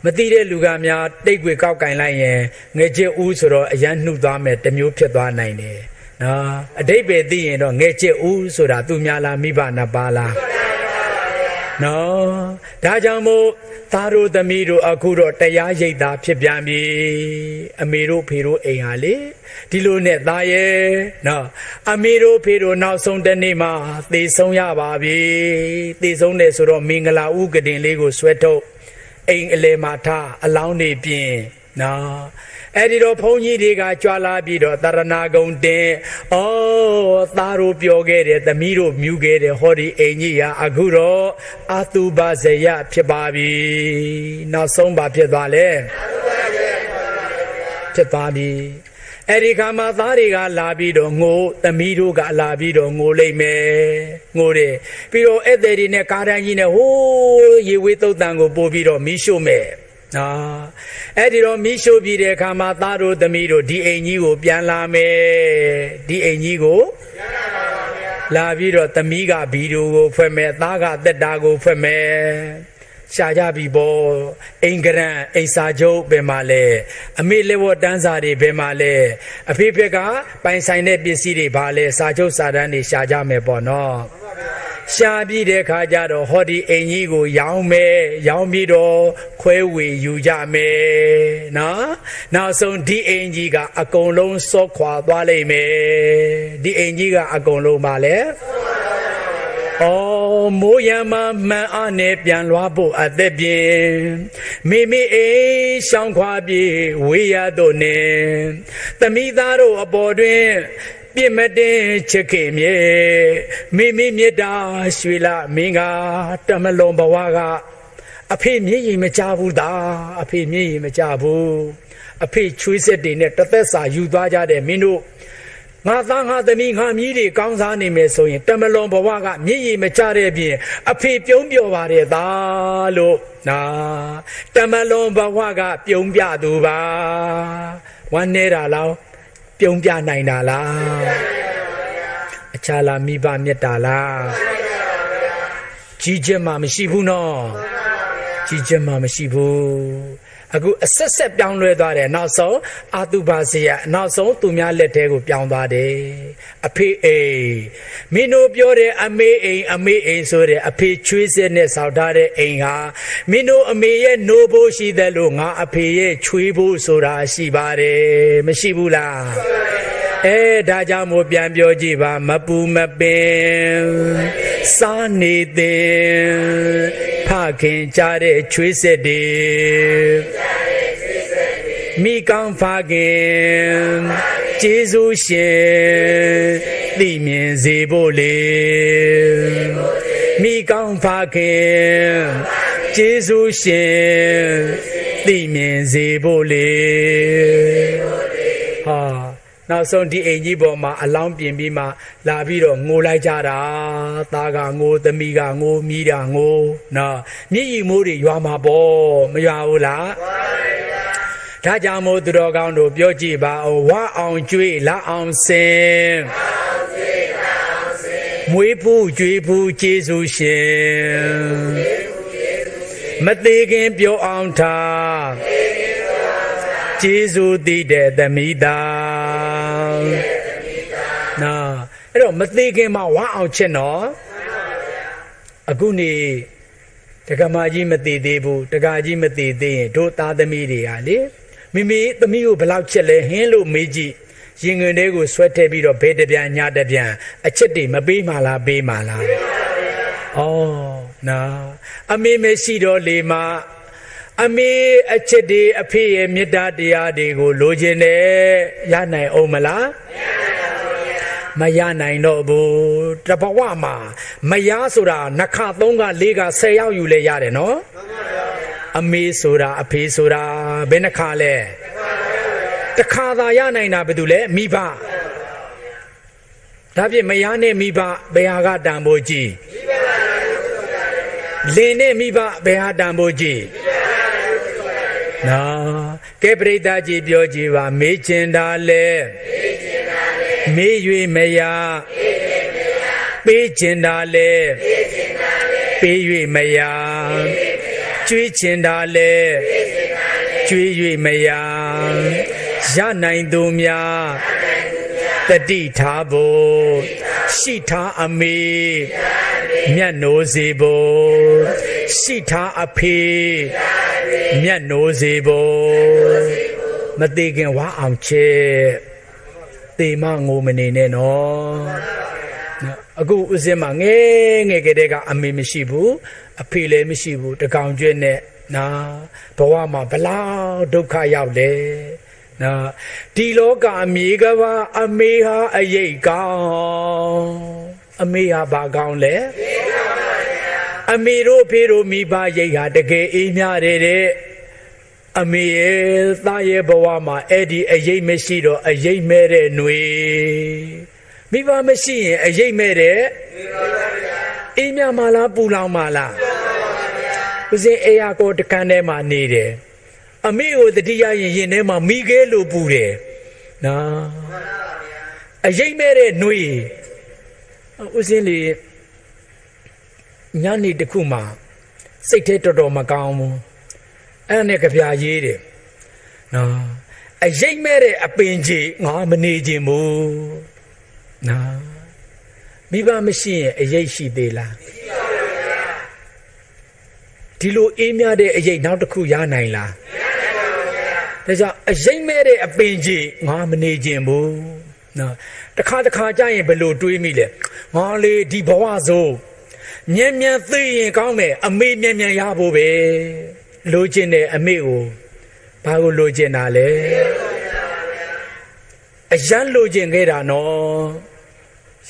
S1: မသိတဲ့လူကများတိတ်ွယ်ကောက်ကင်လိုက်ရင်ငယ်ချစ်ဦးဆိုတော့အရန်နှုတ်သွားမယ်တစ်မျိုးဖြစ်သွားနိုင်တယ်နော်အဓိပ္ပာယ်သိရင်တော့ငယ်ချစ်ဦးဆိုတာသူများလားမိဘနှစ်ပါးလားနော်ဒါကြောင့်မို့သားတို့သမီးတို့အခုတော့တရားရိပ်သာဖြစ်ပြန်ပြီအမေတို့ဖေတို့အိမ်ဟာလေဒီလိုနဲ့သားရဲ့နော်အမေတို့ဖေတို့နောက်ဆုံးတနေ့မှာသေဆုံးရပါပြီသေဆုံးတယ်ဆိုတော့မင်္ဂလာဥကတင်လေးကိုဆွဲထုတ်အိမ်အလေမှာထားအလောင်းနေပြင်နော်အဲ့ဒီတော့ဘုန်းကြီးတွေကကြွာလာပြီးတော့တရဏဂုံတင်ဩသားတို့ပြောခဲ့တယ်သမီးတို့မြူခဲ့တယ်ဟောဒီအိမ်ကြီးဟာအခုတော့အတုပဇယဖြစ်ပါပြီနောက်ဆုံးပါဖြစ်သွားလဲဖြစ်သွားပြီအဲ့ဒီခါမှာသားတွေကလာပြီးတော့ငိုသမီးတို့ကလာပြီးတော့ငိုလိုက်မယ်ငိုတယ်ပြီးတော့ဧည့်သည်တွေနဲ့ကားတန်းကြီးနဲ့ဟိုးရေဝေးသုတ်တန်ကိုပို့ပြီးတော့မီးရှို့မယ်အဲ့ဒီတော့မီးရှို့ပြီးတဲ့အခါမှာသားတို့သမီးတို့ဒီအိမ်ကြီးကိုပြန်လာမယ်ဒီအိမ်ကြီးကိုလာပြီးတော့သမီးကဗီဒီယိုကိုဖွက်မယ်သားကသက်တာကိုဖွက်မယ်ရှာကြပြီပေါ့အိမ်ကရန်အိမ်စာချုပ်ဘယ်မှာလဲအမေလက်ဝတ်တန်းစာတွေဘယ်မှာလဲအဖေဖက်ကပိုင်ဆိုင်တဲ့ပစ္စည်းတွေဘာလဲစာချုပ်စာတမ်းတွေရှာကြမယ်ပေါ့နော်ရှာပြီးတဲ့ခါကျတော့ဟောဒီအိမ်ကြီးကိုရောင်းမယ်ရောင်းပြီးတော့ခွဲဝေယူကြမယ်နော်နောက်ဆုံးဒီအိမ်ကြီးကအကုန်လုံးစောခွာသွားလိမ့်မယ်ဒီအိမ်ကြီးကအကုန်လုံးပါလေမိုးရမမှန်အားနဲ့ပြန်လွှားဖို့အသက်ပြင်းမိမိအိမ်ရှောင်းခွာပြေးဝေးရတော့နေသမီးသားတို့အပေါ်တွင်ပြစ်မတင်ချစ်ခင်မြေမိမိမြတ်တာရွှေလာမင်းကတမလွန်ဘဝကအဖေမျက်ရည်မကြဘူးသားအဖေမျက်ရည်မကြဘူးအဖေချွေးဆက်တွေနဲ့တသက်စာယူသွားကြတဲ့မင်းတို့ငါသားငါသမီးငါမြည်တွေကောင်းစားနေမယ်ဆိုရင်တမလွန်ဘဝကမျက်ရည်မကြတဲ့ပြင်အဖေပြုံးပြောပါတယ်သားလို့နာတမလွန်ဘဝကပြုံးပြသူပါဝမ်းနေတာလားပြုံးပြနိုင်တာလားအခြားလားမိဘမြတ်တာလားကြီးကျယ်မှမရှိဘူးနော်ကြီးကျယ်မှမရှိဘူးအခုအဆက်ဆက်ပြောင်းလဲသွားတယ်နောက်ဆုံးအာတုပါဇယနောက်ဆုံးသူများလက်ထဲကိုပြောင်းသွားတယ်အဖေအိမ်မင်းတို့ပြောတဲ့အမေအိမ်ဆိုတဲ့အဖေချွေးစက်နဲ့ဆောက်ထားတဲ့အိမ်ဟာမင်းတို့အမေရဲ့နိုးဖို့ရှိတယ်လို့ငါအဖေရဲ့ချွေးဖို့ဆိုတာရှိပါတယ်မရှိဘူးလားဒါကြောင့်မို့ပြန်ပြောကြည့်ပါမပူမပင်စားနေတဲ့ဖခင်ကြတဲ့ချွေးစက်တွေမိကောင်းဖခင်ကျေးဇူးရှင်သိမြင်စေဖို့လေမိကောင်းဖခင်ကျေးဇူးရှင်သိမြင်စေဖို့လေဟာနောက်ဆုံးဒီအိမ်ကြီးပေါ်မှာအလောင်းပြင်ပြီးမှလာပြီးတော့ငိုလိုက်ကြတာသားကငိုသမီးကငိုမြည်တာငိုနော်မြည်ရီမိုးတွေရွာမှာပေါ့မရွာဘူးလားဒါကြောင့်မို့သူတော်ကောင်းတို့ပြောကြည့်ပါဦးဝအောင်ကျွေးလာအောင်စင်မွေးဖူးကျွေးဖူးကျေးဇူးရှင်မသေးခင်ပြောအောင်ထားကျေးဇူးတည်တဲ့သမီးသားနော်အဲ့တော့မသေးခင်မှာဝါအောင်ချက်နော်အခုနေတက္ကမကြီးမသေးသေးဘူးတက္ကကြီးမသေးသေးရင်တို့သားသမီးတွေကလေမိမိသမီးကိုဘယ်လောက်ချက်လဲဟင်းလို့မေးကြည့်ရင်ငွေတွေကိုဆွဲထည့်ပြီးတော့ဘဲတပြန်ညတပြန်အချက်တွေမပေးမှလားပေးမှလားဩနော်အမေမရှိတော့လေမအမေအချစ်တွေအဖေရဲ့မေတ္တာတရားတွေကိုလိုချင်တယ်ရနိုင်အောင်မလားမရနိုင်တော့ဘူးတဘဝမှာမရဆိုတာနှစ်ခါသုံးခါလေးခါ10ယောက်ယူလဲရတယ်နော်အမေဆိုတာအဖေဆိုတာဘယ်နှခါလဲတစ်ခါသာရနိုင်တာဘာလို့လဲမိဘ ဒါဖြင့်မယားနဲ့မိဘဘယ်ဟာကတန်ဖိုးကြီးလင်နဲ့မိဘဘယ်ဟာတန်ဖိုးကြီးနော်ကဲပရိသတ်ကြီးပြောကြည့်ပါမေးချင်တာလဲမေး၍မယားပေးချင်တာလဲပေး၍မယားကျွေးချင်တာလဲကျွေး၍မယားရနိုင်သူများတတိထားဖို့ရှိထားအမေမြတ်နိုးစေဖို့ရှိထားအဖေမြတ်နိုးစေဖို့မသေးခင်ဝါအောင်ချဲတေမငိုမနေနဲ့နော်အခုဥစဉ်မှာငယ်ငယ်ကတည်းကအမေမရှိဘူးအဖေလည်းမရှိဘူးတကောင်ကျွဲ့နဲ့နော်ဘဝမှာဘလောက်ဒုက္ခရောက်လဲနော်ဒီလောကအမြေကဘာအမေဟာအရေးကောင်းအမေဟာဘာကောင်းလဲအမေတို့ဖေတို့မိဘရိတ်ဟာတကယ်အေးမြတယ်တဲ့အမေရဲ့သားရဲ့ဘဝမှာအဲ့ဒီအရေးမရှိတော့အရေးမဲ့တဲ့ຫນွေမိဘမရှိရင်အရေးမဲ့တဲ့အေးမြမလားပူလောင်မလားဦးစင်အေယာကိုတကန်းထဲမှာနေတယ်အမေကိုတတိယရင်ရင်ထဲမှာမိခဲလို့ပူတယ်နော်အရေးမဲ့တဲ့ຫນွေဦးစင်လေညနေတစ်ခုမှစိတ်ထဲတော်တော်မကောင်းဘူးအဲ့နဲ့ကြပြရေးတယ်နော်အရေးမဲ့တဲ့အပင်ကြီးငါမနေခြင်းဘူးနော်မိဘမရှိရင်အရေးရှိသေးလားမရှိပါဘူးဗျာဒီလိုအေးမြတဲ့အရေးနောက်တစ်ခုရနိုင်လားမရနိုင်ပါဘူးဗျာဒါကြောင့်အရေးမဲ့တဲ့အပင်ကြီးငါမနေခြင်းဘူးနော်တခါကြာရင်ဘယ်လိုတွေးမိလဲငါလေဒီဘဝဆိုမြန်သိရင်ကောင်းမယ်အမေမြန်ရဖို့ပဲလိုချင်တဲ့အမေကိုဘာကိုလိုချင်တာလဲအရန်လိုချင်ခဲ့တာနော်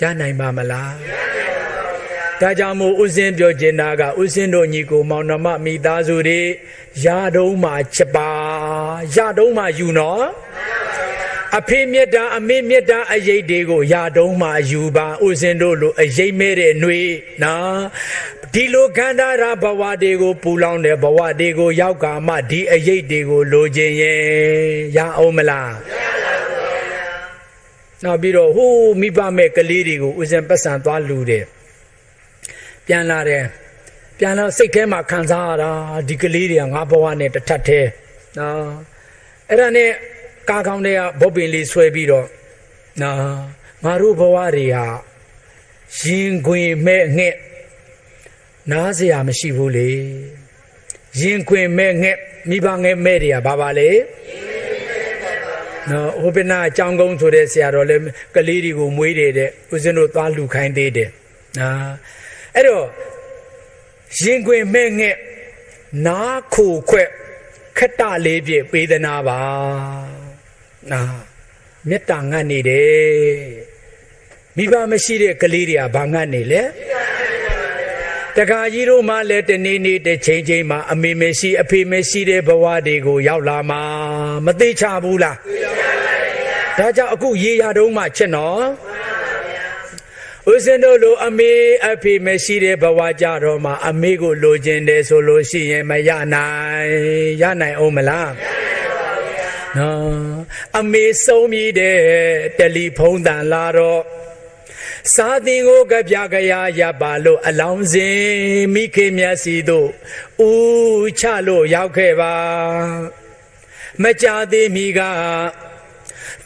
S1: ရနိုင်ပါမလားရနိုင်ပါဘူးဗျာဒါကြောင့်မို့ဥစဉ်ပြောချင်တာကဥစဉ်တို့ညီကိုမောင်နှမမိသားစုတွေရတုံးမှာချက်ပါရတုံးမှာယူနော်အဖေမြတ်တာအမေမြတ်တာအရေးတွေကိုရတုံးမှာယူပါဥစဉ်တို့လိုအရေးမဲ့တဲ့ຫນွေနော်ဒီလိုခန္ဓာရာဘဝတွေကိုပူလောင်တဲ့ဘဝတွေကိုရောက်ကာမှဒီအရေးတွေကိုလိုချင်ရင်ရအောင်မလားရပါဘူးဗျာနောက်ပြီးတော့ဟိုးမိဘမဲ့ကလေးတွေကိုဥစဉ်ပတ်စံသွားလူတယ်ပြန်လာစိတ်ထဲမှာခံစားရတာဒီကလေးတွေကငါဘဝနဲ့တထပ်သေးနော်အဲ့ဒါနဲ့ကားကောင်းတွေကဘောပင်လေးဆွဲပြီးတော့နော်ငါတို့ဘဝတွေဟာရင်ခွင်မဲ့ငှက်နားစရာမရှိဘူးလေရင်ခွင်မဲ့ငှက်မိဘငှက်မဲ့တွေကဘာပါလဲနော်ဟိုပနာအကြောင်းကုန်းဆိုတဲ့ဆရာတော်လည်းကလေးတွေကိုမွေးတယ်တဲ့ဦးဇင်းတို့သွားလူခိုင်းသေးတယ်နော်အဲ့တော့ရင်ခွင်မဲ့ငှက်နားခိုခွက်ခက်တလေးပြည့်ပေးသနာပါနော်မေတ္တာငတ်နေတယ်မိဘမရှိတဲ့ကလေးတွေကဘာငတ်နေလဲတခါကြီးတို့မှလည်းတနေ့တစ်ချိန်မှာအမေမရှိအဖေမရှိတဲ့ဘဝတွေကိုရောက်လာမှာမသိချဘူးလားဒါကြောင့်အခုရေရတုံးမှချက်နော်ဦးဇင်းတို့လိုအမေအဖေမရှိတဲ့ဘဝကြတော့မှအမေကိုလိုချင်တယ်ဆိုလို့ရှိရင်မရနိုင်အောင်မလားနော်အမေဆုံးမြည်တဲ့တယ်လီဖုန်းတန်လာတော့စာသင်ကိုကြပြကြရပါလို့အလောင်းစင်မိခင်မျက်စီတို့ဦးချလို့ရောက်ခဲ့ပါမကြသေးမီက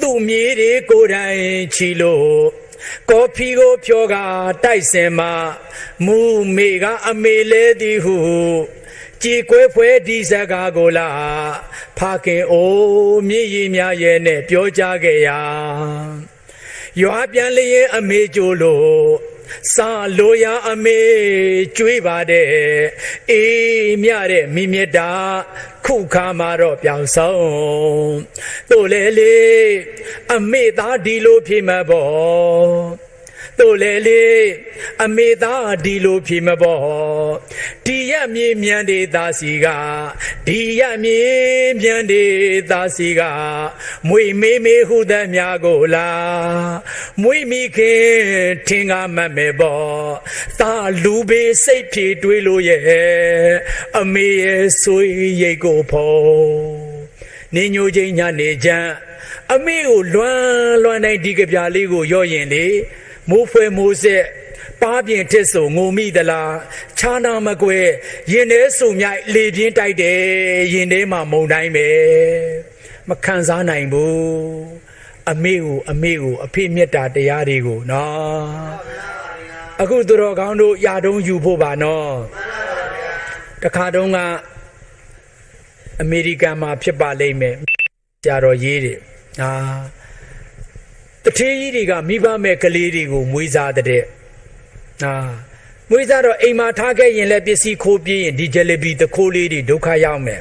S1: သူ့မြေတွေကိုယ်တိုင်ချီလို့ကော်ဖီကိုဖြောကတိုက်စင်မှာမူမေကအမေလဲသည်ဟုကြည်ကွဲဖွဲဒီစကားကိုလားဖခင်အိုးမြည်ရည်များရဲ့နဲ့ပြောကြခဲ့ရာရွာပြန်လျင်အမေကြိုးလို့စာလိုရာအမေကျွေးပါတဲ့အေးမြတဲ့မိမြတ်တာခုခါမှာတော့ပြောင်းဆုံးတို့လေလေအမေသားဒီလိုဖြစ်မှာပေါ့ တို့လေလေအမေသားဒီလိုဖြေမပေါ်ဒီရမြေမြန်ဒေသာစီကဒီရမြေမြန်ဒေသာစီကမွေမေမေဟုသမျှကိုလားမွေမိခင်ထင်ကမတ်မဲ့ပေါ်သာလူပေစိတ်ဖြေတွေးလို့ရဲ့အမေရဲ့ဆွေရိတ်ကိုဖို့နေညိုချင်းညနေချမ်းအမေကိုလွမ်းတိုင်းဒီကပြားလေးကိုရော့ရင်လေမိုးဖွဲမိုးဆက်ပါးပြင်ထစ်ဆိုငုံမိသလားခြားနာမကွဲရင်ထဲဆိုမြိုက်လေပြင်းတိုက်တယ်ရင်ထဲမှာမုန်တိုင်းပဲမခံစားနိုင်ဘူးအမေကိုအဖေမြတ်တာတရားတွေကိုနော်အခုသူတော်ကောင်းတို့ယာတုံးယူဖို့ပါနော်တခါတုန်းကအမေရိကန်မှာဖြစ်ပါလိမ့်မယ်ကြာတော်ရေးတယ်တထေးကြီးတွေကမိဘမဲ့ကလေးတွေကိုမွေးစားတဲ့မွေးစားတော့အိမ်မှာထားခဲ့ရင်လည်းပစ္စည်းခိုးပြင်းရင်ဒီဂျယ်လီဘီတခိုးလေးတွေဒုက္ခရောက်မယ်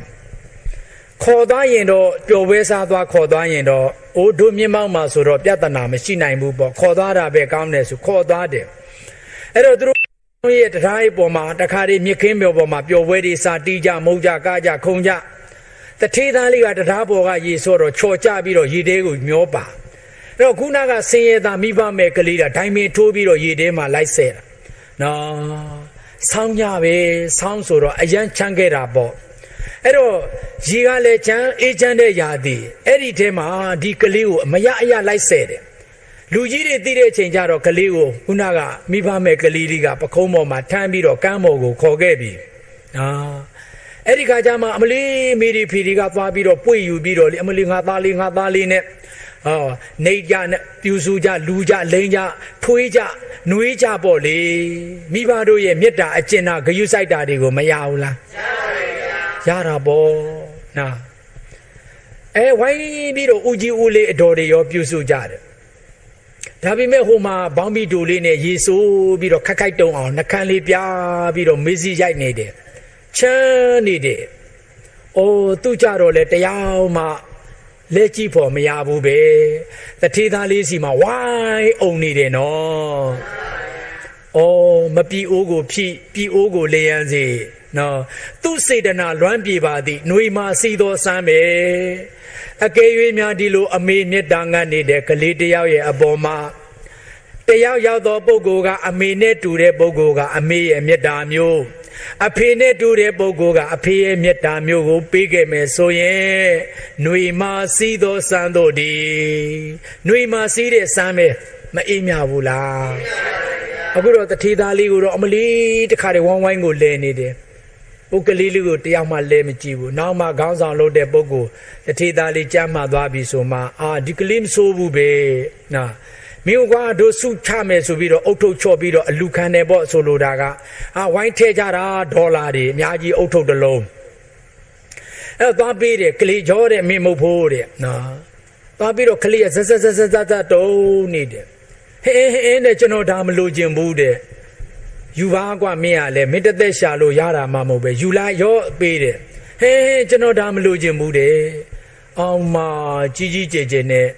S1: ခေါ်သွားရင်တော့ပျော်ပွဲစားသွားခေါ်သွားရင်တော့အိုးတို့မြင့်မောက်မှာဆိုတော့ပြဿနာမရှိနိုင်ဘူးပေါ့ခေါ်သွားတာပဲကောင်းတယ်ဆိုခေါ်သွားတယ်အဲ့တော့သူတို့ရဲ့တရားရေးပေါ်မှာတခါတည်းမြစ်ခင်းမြော်ပေါ်မှာပျော်ပွဲတွေစာတီးကြမုန်းကြကားကြခုံကြတထေးသားလေးကတရားပေါ်ကရေဆော့တော့ချော်ကြပြီးတော့ရေတဲကိုမျောပါအဲ့တော့ခုနကဆင်းရဲသားမိဘမဲ့ကလေးကဒိုင်မင်ထိုးပြီးတော့ရေတဲမှာလိုက်ဆဲတာနော်ဆောင်းကြပဲဆောင်းဆိုတော့အရန်ချမ်းခဲ့တာပေါ့အဲ့တော့ရေကလည်းချမ်းအေးချမ်းတဲ့ຢာသည်အဲ့ဒီထဲမှာဒီကလေးကိုအမရအရလိုက်ဆဲတယ်လူကြီးတွေသိတဲ့အချိန်ကျတော့ကလေးကိုခုနကမိဘမဲ့ကလေးလေးကပခုံးပေါ်မှာထမ်းပြီးတော့ကမ်းပေါ်ကိုခေါ်ခဲ့ပြီအဲ့ဒီခါကျမှအမလီမီဒီဖီဒီကသွားပြီးတော့ပွေယူပြီးတော့လေအမလီငါသားလေးနဲ့နေကြနဲ့ပြူစုကြလူကြလိန်ကြထွေးကြနှွေးကြပေါ့လေမိဘတို့ရဲ့မေတ္တာအကျဉ်းနာဂယုစိုက်တာတွေကိုမရဘူးလားရတာပေါ့နော်ဝိုင်းပြီးတော့ဦးကြီးဦးလေးအတော်တွေရောပြူစုကြတယ်ဒါပေမဲ့ဟိုမှာဘောင်းဘီတိုလေးနဲ့ရေဆိုးပြီးတော့ခက်ခိုက်တုံအောင်နှကန်းလေးပြားပြီးတော့မေးစီရိုက်နေတယ်ချမ်းနေတယ်သူကြတော့လေတရားမှလက်ကြည့်ဖို့မရဘူးပဲတထေးသားလေးစီမှာဝိုင်းအုံနေတယ်နော်မပြီအိုးကိုဖြိပြီအိုးကိုလေရန်စီနော်သူစေတနာလွမ်းပြေပါသည်နှွေမှာစီတော်စမ်းပဲအကယ်၍များဒီလိုအမေမြတ်တာငတ်နေတဲ့ကလေးတယောက်ရဲ့အပေါ်မှာတယောက်ရောက်သောပုဂ္ဂိုလ်ကအမေနဲ့တူတဲ့ပုဂ္ဂိုလ်ကအမေရဲ့မြတ်တာမျိုးအဖေနဲ့တူတဲ့ပုဂ္ဂိုလ်ကအဖေရဲ့မြတ်တာမျိုးကိုပေးခဲ့မယ်ဆိုရင်နှွေမှာစီးသောစမ်းတို့ဒီနှွေမှာစီးတဲ့စမ်းပဲမအေးမြဘူးလားအခုတော့တထေးသားလေးကိုတော့အမလီတခါတည်းဝိုင်းဝိုင်းကိုလဲနေတယ်ပုဂ္ဂလေးလေးကိုတယောက်မှလဲမကြည့်ဘူးနောက်မှခေါင်းဆောင်လုပ်တဲ့ပုဂ္ဂိုလ်တထေးသားလေးကြမ်းမှသွားပြီဆိုမှဒီကလေးမဆိုးဘူးပဲနော်မင်းကတို့စုချမယ်ဆိုပြီးတော့အုတ်ထုတ်ချော့ပြီးတော့အလူခံတယ်ပေါ့ဆိုလိုတာကဝိုင်းထဲကြတာဒေါ်လာတွေအများကြီးအုတ်ထုတ်တစ်လုံးအဲ့တော့သွားပေးတယ်ကလေးကြောတဲ့မင်းမဟုတ်ဖို့တဲ့နော်သွားပြီးတော့ကလေးကဇက်တုံးနေတယ်ဟင်းနဲ့ကျွန်တော်ဒါမလို့ခြင်းဘူးတဲ့ယူပါကွာမင်းကလည်းမင်းတသက်ရှာလို့ရတာမှမဟုတ်ပဲယူလာရော့ပေးတယ်ကျွန်တော်ဒါမလို့ခြင်းဘူးတဲ့အောင်မကြီးကျယ်နဲ့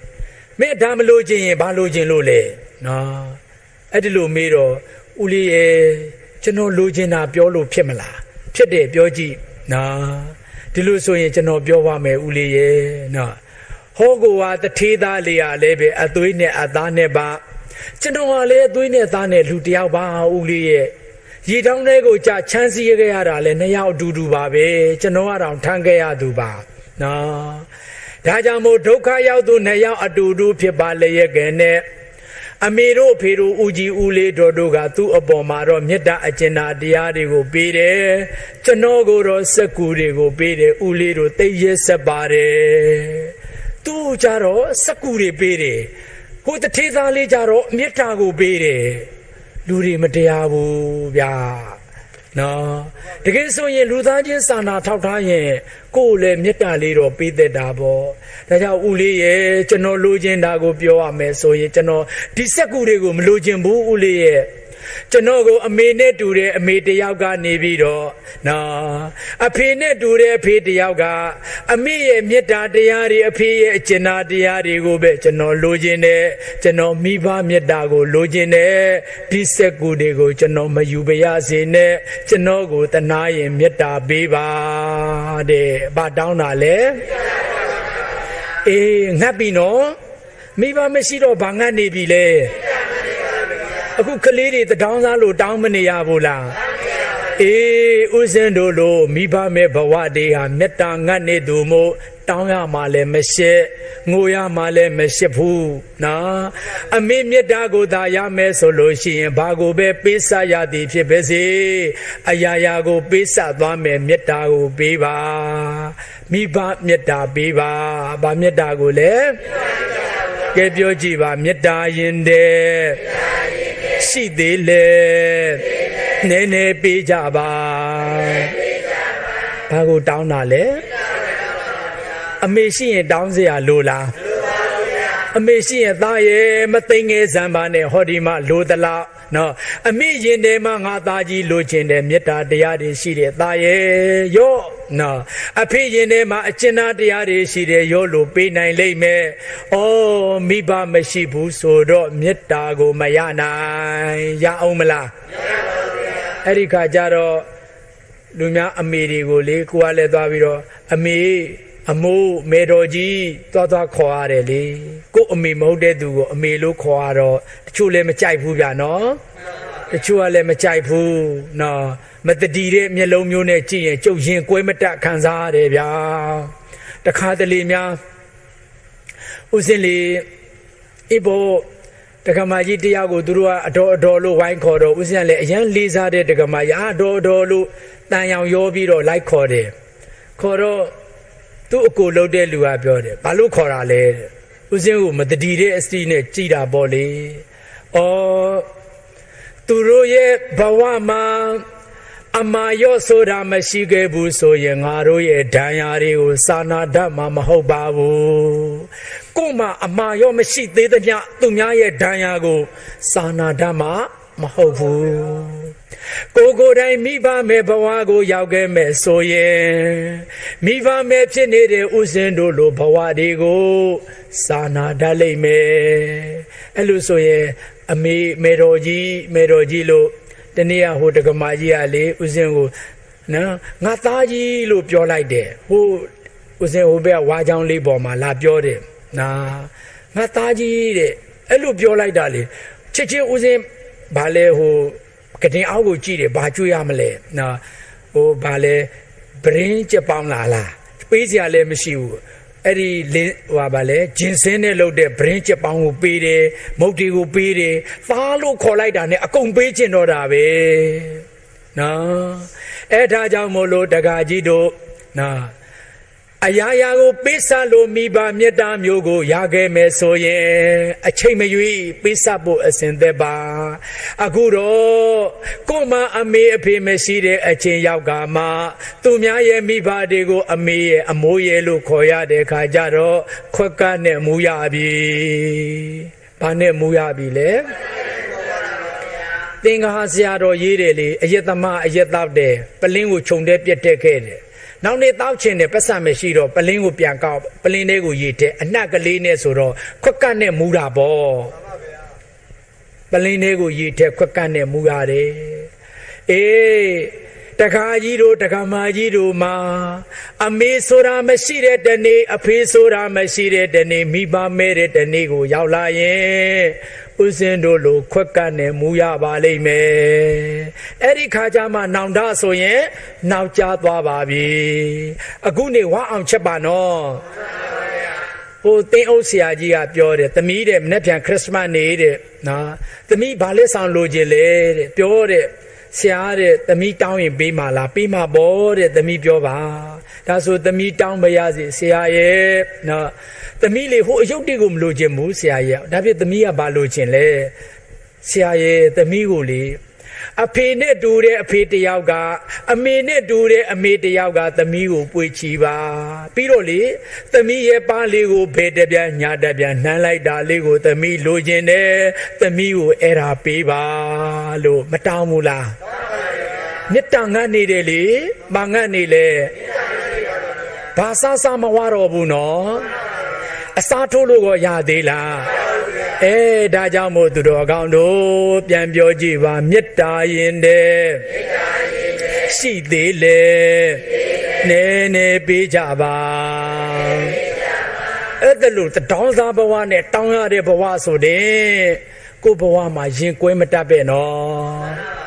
S1: မင်းဒါမလို့ခြင်းရင်ဘာလို့ခြင်းလို့လဲနော်အဲ့ဒီလိုမေးတော့ဦးလေးရဲ့ကျွန်တော်လိုချင်တာပြောလို့ဖြစ်မလားဖြစ်တယ်ပြောကြည့်နော်ဒီလိုဆိုရင်ကျွန်တော်ပြောပါမယ်ဦးလေးရဲ့နော်ဟောကိုကတထေးသားလေးရလဲပဲအသွေးနဲ့အသားနဲ့ပါကျွန်တော်ကလည်းအသွေးနဲ့သားနဲ့လူတယောက်ပါဦးလေးရဲ့ရေတောင်းတဲ့ကိုကြာချမ်းစီရခဲ့ရတာလဲနှစ်ယောက်အတူတူပါပဲကျွန်တော်ကတော့ထမ်းခဲ့ရသူပါနော်ဒါကြောင့်မို့ဒုက္ခရောက်သူနှစ်ယောက်အတူတူဖြစ်ပါလေရဲ့ကဲနဲ့အမေတို့ဖေတို့ဦးကြီးဦးလေးတို့ကသူ့အပေါ်မှာတော့မေတ္တာအကျဉ်းတရားတွေကိုပေးတယ်ကျွန်တော်ကိုတော့စက္ကူတွေကိုပေးတယ်ဦးလေးတို့သိရဲဆက်ပါတယ်သူ့ကြတော့စက္ကူတွေပေးတယ်ဟိုတထေးသားလေးကြတော့မေတ္တာကိုပေးတယ်လူတွေမတရားဘူးဗျာနော်တကယ်ဆိုရင်လူသားချင်းစာနာထောက်ထားရင်ကိုယ်လည်းမေတ္တာလေးတော့ပေးသက်တာပေါ့ဒါကြောင့်ဦးလေးရဲ့ကျွန်တော်လိုချင်တာကိုပြောရမယ်ဆိုရင်ကျွန်တော်ဒီစက်ကူတွေကိုမလိုချင်ဘူးဦးလေးရဲ့ ကျွန်တော်ကိုအမေနဲ့တူတဲ့အမေတယောက်ကနေပြီးတော့နော်အဖေနဲ့တူတဲ့အဖေတယောက်ကအမေရဲ့မေတ္တာတရားတွေအဖေရဲ့အကျဉ်းတရားတွေကိုပဲကျွန်တော်လိုချင်တယ်ကျွန်တော်မိဘမေတ္တာကိုလိုချင်တယ်ဒီစက်ကူတွေကိုကျွန်တော်မယူပါရစေနဲ့ကျွန်တော်ကိုတနာရင်မေတ္တာပေးပါတဲ့ဘာတောင်းတာလဲအေးငတ်ပြီနော်မိဘမရှိတော့ဘာငတ်နေပြီလဲအခုကလေးတွေတောင်းစားလို့တောင်းမနေရဘူးလားအေးဥစဉ်တို့လိုမိဘမဲ့ဘဝတွေဟာမေတ္တာငတ်နေသူမို့တောင်းရမှလည်းမရှိငိုရမှလည်းမရှိဘူးနော်အမေမေတ္တာကိုသာရမယ်ဆိုလို့ရှိရင်ဘာကိုပဲပေးစရသည်ဖြစ်ပါစေအရာရာကိုပေးစသွားမယ်မေတ္တာကိုပေးပါမိဘမေတ္တာပေးပါဗာမေတ္တာကိုလည်းကဲပြောကြည့်ပါမေတ္တာရင်တဲ့ရှိသေးလေနည်းနည်းပေးကြပါဘာကိုတောင်းတာလဲအမေရှိရင်တောင်းเสียလိုလားအမေရှိရင်သားရဲ့မသိငယ်စံပါနဲ့ဟောဒီမှာလိုသလားနော်အမေရင်ထဲမှာငါသားကြီးလိုချင်တယ်မေတ္တာတရားတွေရှိတယ်သားရဲ့ရော့နော်အဖေရင်ထဲမှာအကျဉ်းတရားတွေရှိတယ်ရောလို့ပေးနိုင်လိမ့်မယ်ဩမိဘမရှိဘူးဆိုတော့မေတ္တာကိုမရနိုင်ရအောင်မလားအဲ့ဒီခါကျတော့လူများအမေတွေကိုလေကိုကလည်းသွားပြီးတော့အမေအမိုးမေတော်ကြီးသွားခေါ်ရတယ်လေကို့အမေမဟုတ်တဲ့သူကိုအမေလို့ခေါ်ရတော့တချို့လည်းမကြိုက်ဘူးဗျာနော်တချို့ကလည်းမကြိုက်ဘူးနော်မတတိတဲ့မျက်လုံးမျိုးနဲ့ကြည့်ရင်ကျုပ်ရင်ကွဲမတက်ခံစားရတယ်ဗျာတခါတလေများဥစဉ်လေအဘောတက္ကမကြီးတရားကိုသူတို့ကအတော်လို့ဝိုင်းခေါ်တော့ဥစဉ်ကလည်းအရန်လေးစားတဲ့တက္ကမကြီးအတော်လို့တန်ရောင်ရောပြီးတော့လိုက်ခေါ်တယ်ခေါ်တော့သူ့အကိုလှုပ်တဲ့လူကပြောတယ်ဘာလို့ခေါ်တာလဲဥစဉ်ကိုမတတိတဲ့အစတိနဲ့ကြည်တာပေါ့လေဩသူတို့ရဲ့ဘဝမှာအမာရော့ဆိုတာမရှိခဲ့ဘူးဆိုရင်ငါတို့ရဲ့ဒဏ်ရာတွေကိုစာနာတတ်မှာမဟုတ်ပါဘူးကို့မှာအမာရော့မရှိသေးသမျှသူများရဲ့ဒဏ်ရာကိုစာနာတတ်မှာမဟုတ်ဘူးကိုယ်တိုင်မိဘမဲ့ဘဝကိုရောက်ခဲ့မဲ့ဆိုရင်မိဘမဲ့ဖြစ်နေတဲ့ဥစဉ်တို့လိုဘဝတွေကိုစာနာတတ်လိမ့်မယ်အဲ့လိုဆိုရင်အမေမေတော်ကြီးလို့တနေ့ဟိုတက္ကမကြီးကလေဥစဉ်ကိုနော်ငါသားကြီးလို့ပြောလိုက်တယ်ဟိုဥစဉ်ဟိုဘက်ဝါချောင်းလေးပေါ်မှာလာပြောတယ်နာငါသားကြီးတဲ့အဲ့လိုပြောလိုက်တာလေချစ်ချင်းဥစဉ်ဘာလဲဟိုကတင်အောက်ကိုကြည့်တယ်ဘာကျွေးရမလဲနော်ဟိုဘာလဲဘရင်းကြက်ပေါင်းလားပေးစရာလည်းမရှိဘူးအဲ့ဒီဟိုဘာလဲဂျင်စင်းနဲ့လုပ်တဲ့ဘရင်းကြက်ပေါင်းကိုပေးတယ်မုတ်တီကိုပေးတယ်သားလို့ခေါ်လိုက်တာနဲ့အကုန်ပေးချင်တော့တာပဲနော်အဲ့ဒါကြောင့်မို့လို့တက္ကကြီးတို့နော်အရာရာကိုပေးစလို့မိဘမေတ္တာမျိုးကိုရခဲ့မယ်ဆိုရင်အချိန်မရွေးပေးစဖို့အစဉ်သက်ပါအခုတော့ကို့မှာအမေအဖေမရှိတဲ့အချိန်ရောက်ကမှသူများရဲ့မိဘတွေကိုအမေရဲ့အမိုးရဲ့လို့ခေါ်ရတဲ့ခါကျတော့ခွက်ကနဲ့မူရပြီဘာနဲ့မူရပြီလဲသင်္ဃာဆရာတော်ရေးတယ်လေအယက်သမားအယက်တောက်တယ်ပလင်းကိုခြုံတဲ့ပြက်တက်ခဲ့တယ်နောက်နေ့တောက်ချင်တယ်ပတ်စံမရှိတော့ပလင်းကိုပြန်ကောက်ပလင်းလေးကိုရေးတဲ့အနှက်ကလေးနဲ့ဆိုတော့ခွက်ကတ်နဲ့မူတာပေါ့ပလင်းလေးကိုရေးတဲ့ခွက်ကတ်နဲ့မူရတယ်အေးတခါကြီးတို့တခါမကြီးတို့မှာအမေဆိုတာမရှိတဲ့တနေ့အဖေဆိုတာမရှိတဲ့တနေ့မိဘမဲတဲ့တနေ့ကိုရောက်လာရင်ဥစဉ်တို့လိုခွက်ကတ်နဲ့မူရပါလိမ့်မယ်အဲ့ဒီခါကျမှနောင်တဆိုရင်နောက်ကျသွားပါပြီအခုနေဝါအောင်ချက်ပါနော်ဟိုတင်းအုပ်ဆရာကြီးကပြောတယ်သမီးတဲ့မနေ့ပြန်ခရစ်စမတ်နေ့တဲ့နော်သမီးဘာလဲဆောင်လိုချင်လဲတဲ့ပြောတဲ့ဆရာတဲ့သမီးတောင်းရင်ပေးမှာလားပေးမှာပေါ့တဲ့သမီးပြောပါဒါဆိုသမီးတောင်းမရစေဆရာရဲ့နော်သမီးလေဟိုအယုတ်တွေကိုမလိုချင်ဘူးဆရာရဲ့ဒါဖြစ်သမီးကဘာလိုချင်လဲဆရာရဲ့သမီးကိုလေအဖေနဲ့တူတဲ့အဖေတယောက်ကအမေနဲ့တူတဲ့အမေတယောက်ကသမီးကိုပွေချီပါပြီးတော့လေသမီးရဲ့ပါလေးကိုဘယ်တပြားညာတပြားနှမ်းလိုက်တာလေးကိုသမီးလိုချင်တယ်သမီးကိုအဲ့ဒါပေးပါ လို့မတောင်းဘူးလားမေတ္တာငတ်နေတယ်လေမငတ်နေလေဘာစားစားမဝတော့ဘူးနော်အစားထိုးလို့ကိုရသေးလားဒါကြောင့်မို့သူတော်ကောင်းတို့ပြန်ပြောကြည့်ပါမေတ္တာရင်တဲ့ရှိသေးလေနည်းနည်းပေးကြပါအဲ့ဒါလို့တောင်းစားဘဝနဲ့တောင်းရတဲ့ဘဝဆိုတဲ့ကိုဘဝမှာရင်ကွဲမတတ်ပဲနော်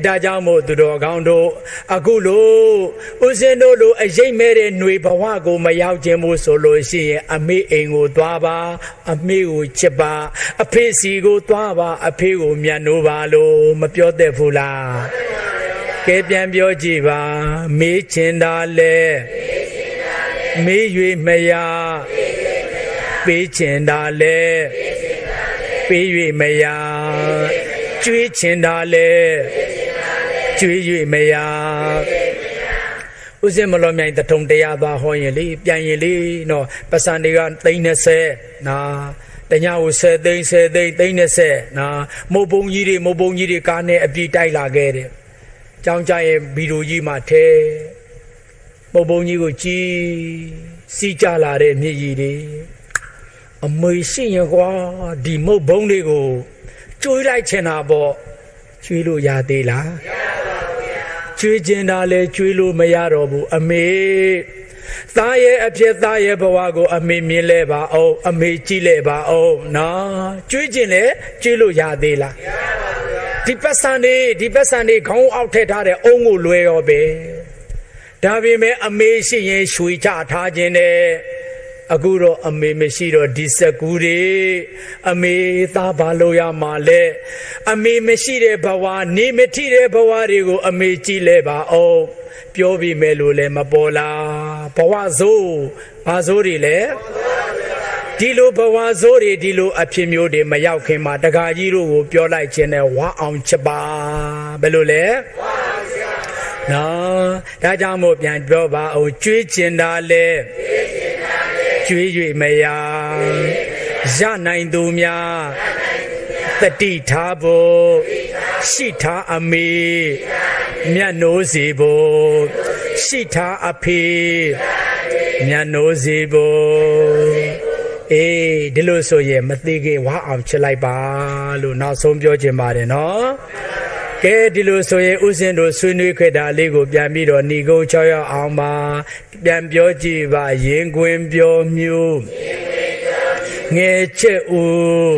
S1: ဒါကြောင့်မို့သူတော်ကောင်းတို့အခုလို့ဦးဇင်းတို့လိုအရေးမဲ့တဲ့ຫນွေဘဝကိုမရောက်ခြင်းမို့ဆိုလို့ရှိရင်အမေအိမ်ကိုသွားပါအမေကိုချစ်ပါအဖေစီကိုသွားပါအဖေကိုမြတ်နိုးပါလို့မပြောတတ်ဘူးလားကဲပြန်ပြောကြည့်ပါမေးချင်တာလဲမေး၍မရပေးချင်တာလဲပေး၍မရကျွေးချင်တာလဲကျွေး၍မရဦးစင်မလောမြိုင်တထုံတရားသွားဟောရင်လေပြန်ရင်လေနော်ပစံတွေက30နာတညကို10သိန်း10သိန်း30နာမုတ်ပုံကြီးတွေကားနဲ့အပြည့်တိုက်လာခဲ့တယ်ကြောင်းကြရဲ့ဗီဒီယိုကြီးမှာထဲမုတ်ပုံကြီးကိုကြည်စီးကြလာတဲ့မြည်ကြီးတွေအမေရှိရင်ကွာဒီမုတ်ပုံတွေကိုကျွေးလိုက်ချင်တာပေါ့ကျွေးလို့ရသေးလားမရပါဘူးဗျာကျွေးချင်တာလဲကျွေးလို့မရတော့ဘူးအမေသားရဲ့အဖြစ်သားရဲ့ဘဝကိုအမေမြင်လဲပါအောင်အမေကြည့်လဲပါအောင်နော်ကျွေးချင်လဲကျွေးလို့ရသေးလားမရပါဘူးဗျာဒီပတ်စံတွေခေါင်းအောက်ထည့်ထားတဲ့အုံးကိုလွဲရောပဲဒါပေမဲ့အမေရှိရင်ရွှေချထားခြင်းနဲ့အခုတော့အမေမရှိတော့ဒီစက်ကူတွေအမေသားဘာလို့ရမှာလဲအမေမရှိတဲ့ဘဝနေမထီတဲ့ဘဝတွေကိုအမေကြည့်လဲပါအောင်ပြောပြီးမယ်လို့လည်းမပေါ်လားဘဝဆိုးဘာဆိုးတွေလဲဒီလိုဘဝဆိုးတွေဒီလိုအဖြစ်မျိုးတွေမရောက်ခင်မှာတကာကြီးတို့ကိုပြောလိုက်ခြင်းနဲ့ဝါအောင်ချပါဘယ်လိုလဲဝါအောင်ချပါနော်ဒါကြောင့်မို့ပြန်ပြောပါအောင်ကြွေးကျင်တာလဲကျွေး၍မရရနိုင်သူများတတိထားဖို့ရှိထားအမေမြတ်နိုးစီဖို့ရှိထားအဖေမြတ်နိုးစီဖို့ဒီလိုဆိုရင်မသေးခင်ဝါအောင်ချလိုက်ပါလို့နောက်ဆုံးပြောချင်ပါတယ်နော်ကဲဒီလိုဆိုရင်ဥစဉ်တို့ဆွေးနွေးခဲ့တာလေးကိုပြန်ပြီးတော့ဏီကုန်း6ရောက်အောင်ပါပြန်ပြောကြည့်ပါရင်ခွင်ပြောမျိုးငယ်ချက်ဦး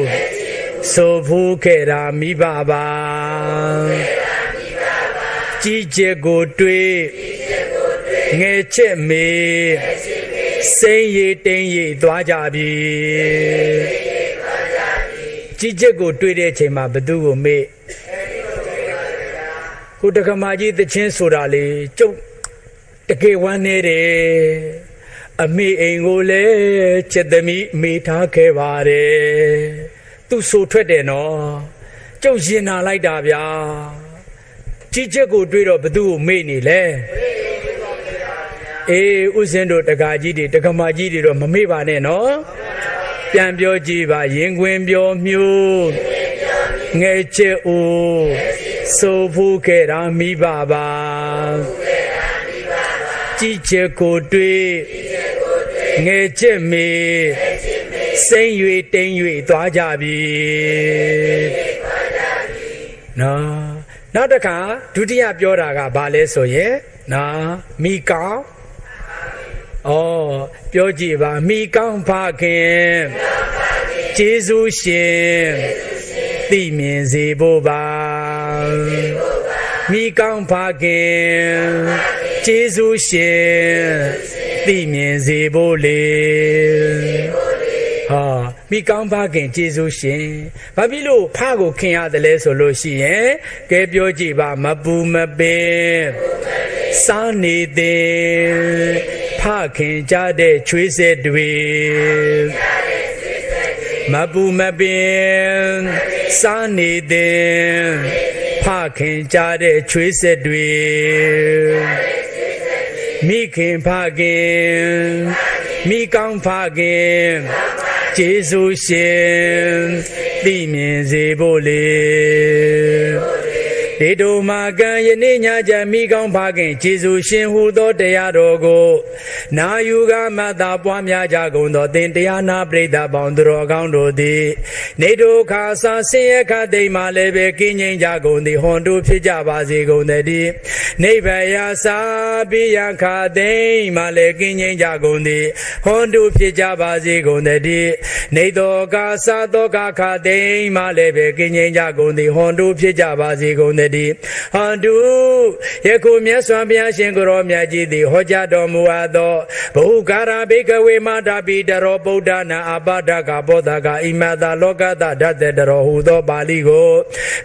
S1: ဆိုဖို့ခဲ့တာမိဘပါကြီးချက်ကိုတွေးငယ်ချက်မေစိမ့်ရည်တိမ်ရည်သွားကြပြီကြီးချက်ကိုတွေးတဲ့အချိန်မှာဘသူကိုမေ့ကိုတက္ကမကြီးသချင်းဆိုတာလေကျုပ်တကယ်ဝမ်းနေတယ်အမေအိမ်ကိုလည်းချက်သမီးမေထားခဲ့ပါတယ်သူဆိုထွက်တယ်နော်ကျုပ်ရင်နာလိုက်တာဗျာကြီးချက်ကိုတွေးတော့ဘသူကိုမေ့နေလဲဥစဉ်တို့တက္ကကြီးတွေတက္ကမကြီးတွေတော့မမေ့ပါနဲ့နော်ပြန်ပြောကြည့်ပါရင်ခွင်ပြောမျိုးငယ်ချက်ဦးဆိုဖို့ခဲ့တာမိဘပါကြီးချက်ကိုတွေးငယ်ချက်မေစိမ့်၍တိမ်၍သွားကြပြီနော်နောက်တစ်ခါဒုတိယပြောတာကဘာလဲဆိုရင်နော်မိကောင်းပြောကြည့်ပါမိကောင်းဖခင်ကျေးဇူးရှင်သိမြင်စေဖို့ပါမိကောင်းဖခင်ကျေးဇူးရှင်သိမြင်စေဖို့လေမိကောင်းဖခင်ကျေးဇူးရှင်ဘာဖြစ်လို့ဖကိုခင်ရတယ်လဲဆိုလို့ရှိရင်ကဲပြောကြည့်ပါမပူမပင်စားနေတဲ့ဖခင်ကြတဲ့ချွေးစက်တွေမပူမပင်စားနေတဲ့ဖခင်ကြတဲ့ချွေးစက်တွေမိခင်ဖခင်မိကောင်းဖခင်ကျေးဇူးရှင်သိမြင်စေဖို့လေ ဒေတုမာကံယနေ့ညချမိကောင်းဖခင်ကျေးဇူးရှင်ဟူသောတရားတော်ကိုနာယူကမတာပွားများကြကုန်သောသင်တရားနာပရိသတ်ပေါင်းသူတော်ကောင်းတို့သည်နေဒုခါဆာဆင်းရဲခတ်သိမ်းမှလည်းပဲကင်းငြိမ်းကြကုန်သည်ဟွန်တို့ဖြစ်ကြပါစေကုန်သတည်းနိဗ္ဗာန်ရာစာပိယခါသိမ်းမှလည်းကင်းငြိမ်းကြကုန်သည်ဟွန်တို့ဖြစ်ကြပါစေကုန်သတည်းနေသောကာစာသောကာခါသိမ်းမှလည်းပဲကင်းငြိမ်းကြကုန်သည်ဟွန်တို့ဖြစ်ကြပါစေကုန်သတည်းဟွန်တို့ယခုမြတ်စွာဘုရားရှင်ကိုရောမြတ်ကြီးသည်ဟောကြားတော်မူအပ်သောဘုကာရဘိကဝေမတာပိတရောဗုဒ္ဓနာအပဒကဘောဓကဣမတာလောကတဓာတ်တရောဟူသောပါဠိကို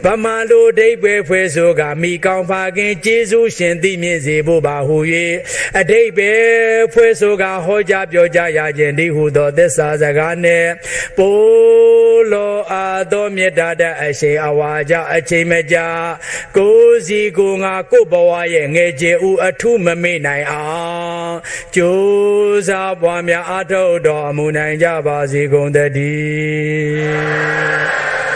S1: ဗမာလိုဒိဗ္ဗေဖွေဆိုကမိကောင်းဖခင်ကျေးဇူးရှင်သိမြင့်စေဖို့ပါဟူ၍အဓိပ္ပာယ်ဖွေဆိုကဟောကြားပြောကြားရခြင်းဒီဟုသောသစ္စာစကားနှင့်ပိုလောအားသောမေတ္တာတဲ့အရှိန်အဝါကြအချိန်မကြာကိုယ်စီကိုငါကိုဘဝရဲ့ငယ်ကျေဦးအထုမမေ့နိုင်အောင်ကြိုးစားပွားများအားထုတ်တော်မူနိုင်ကြပါစေကုန်သတည်း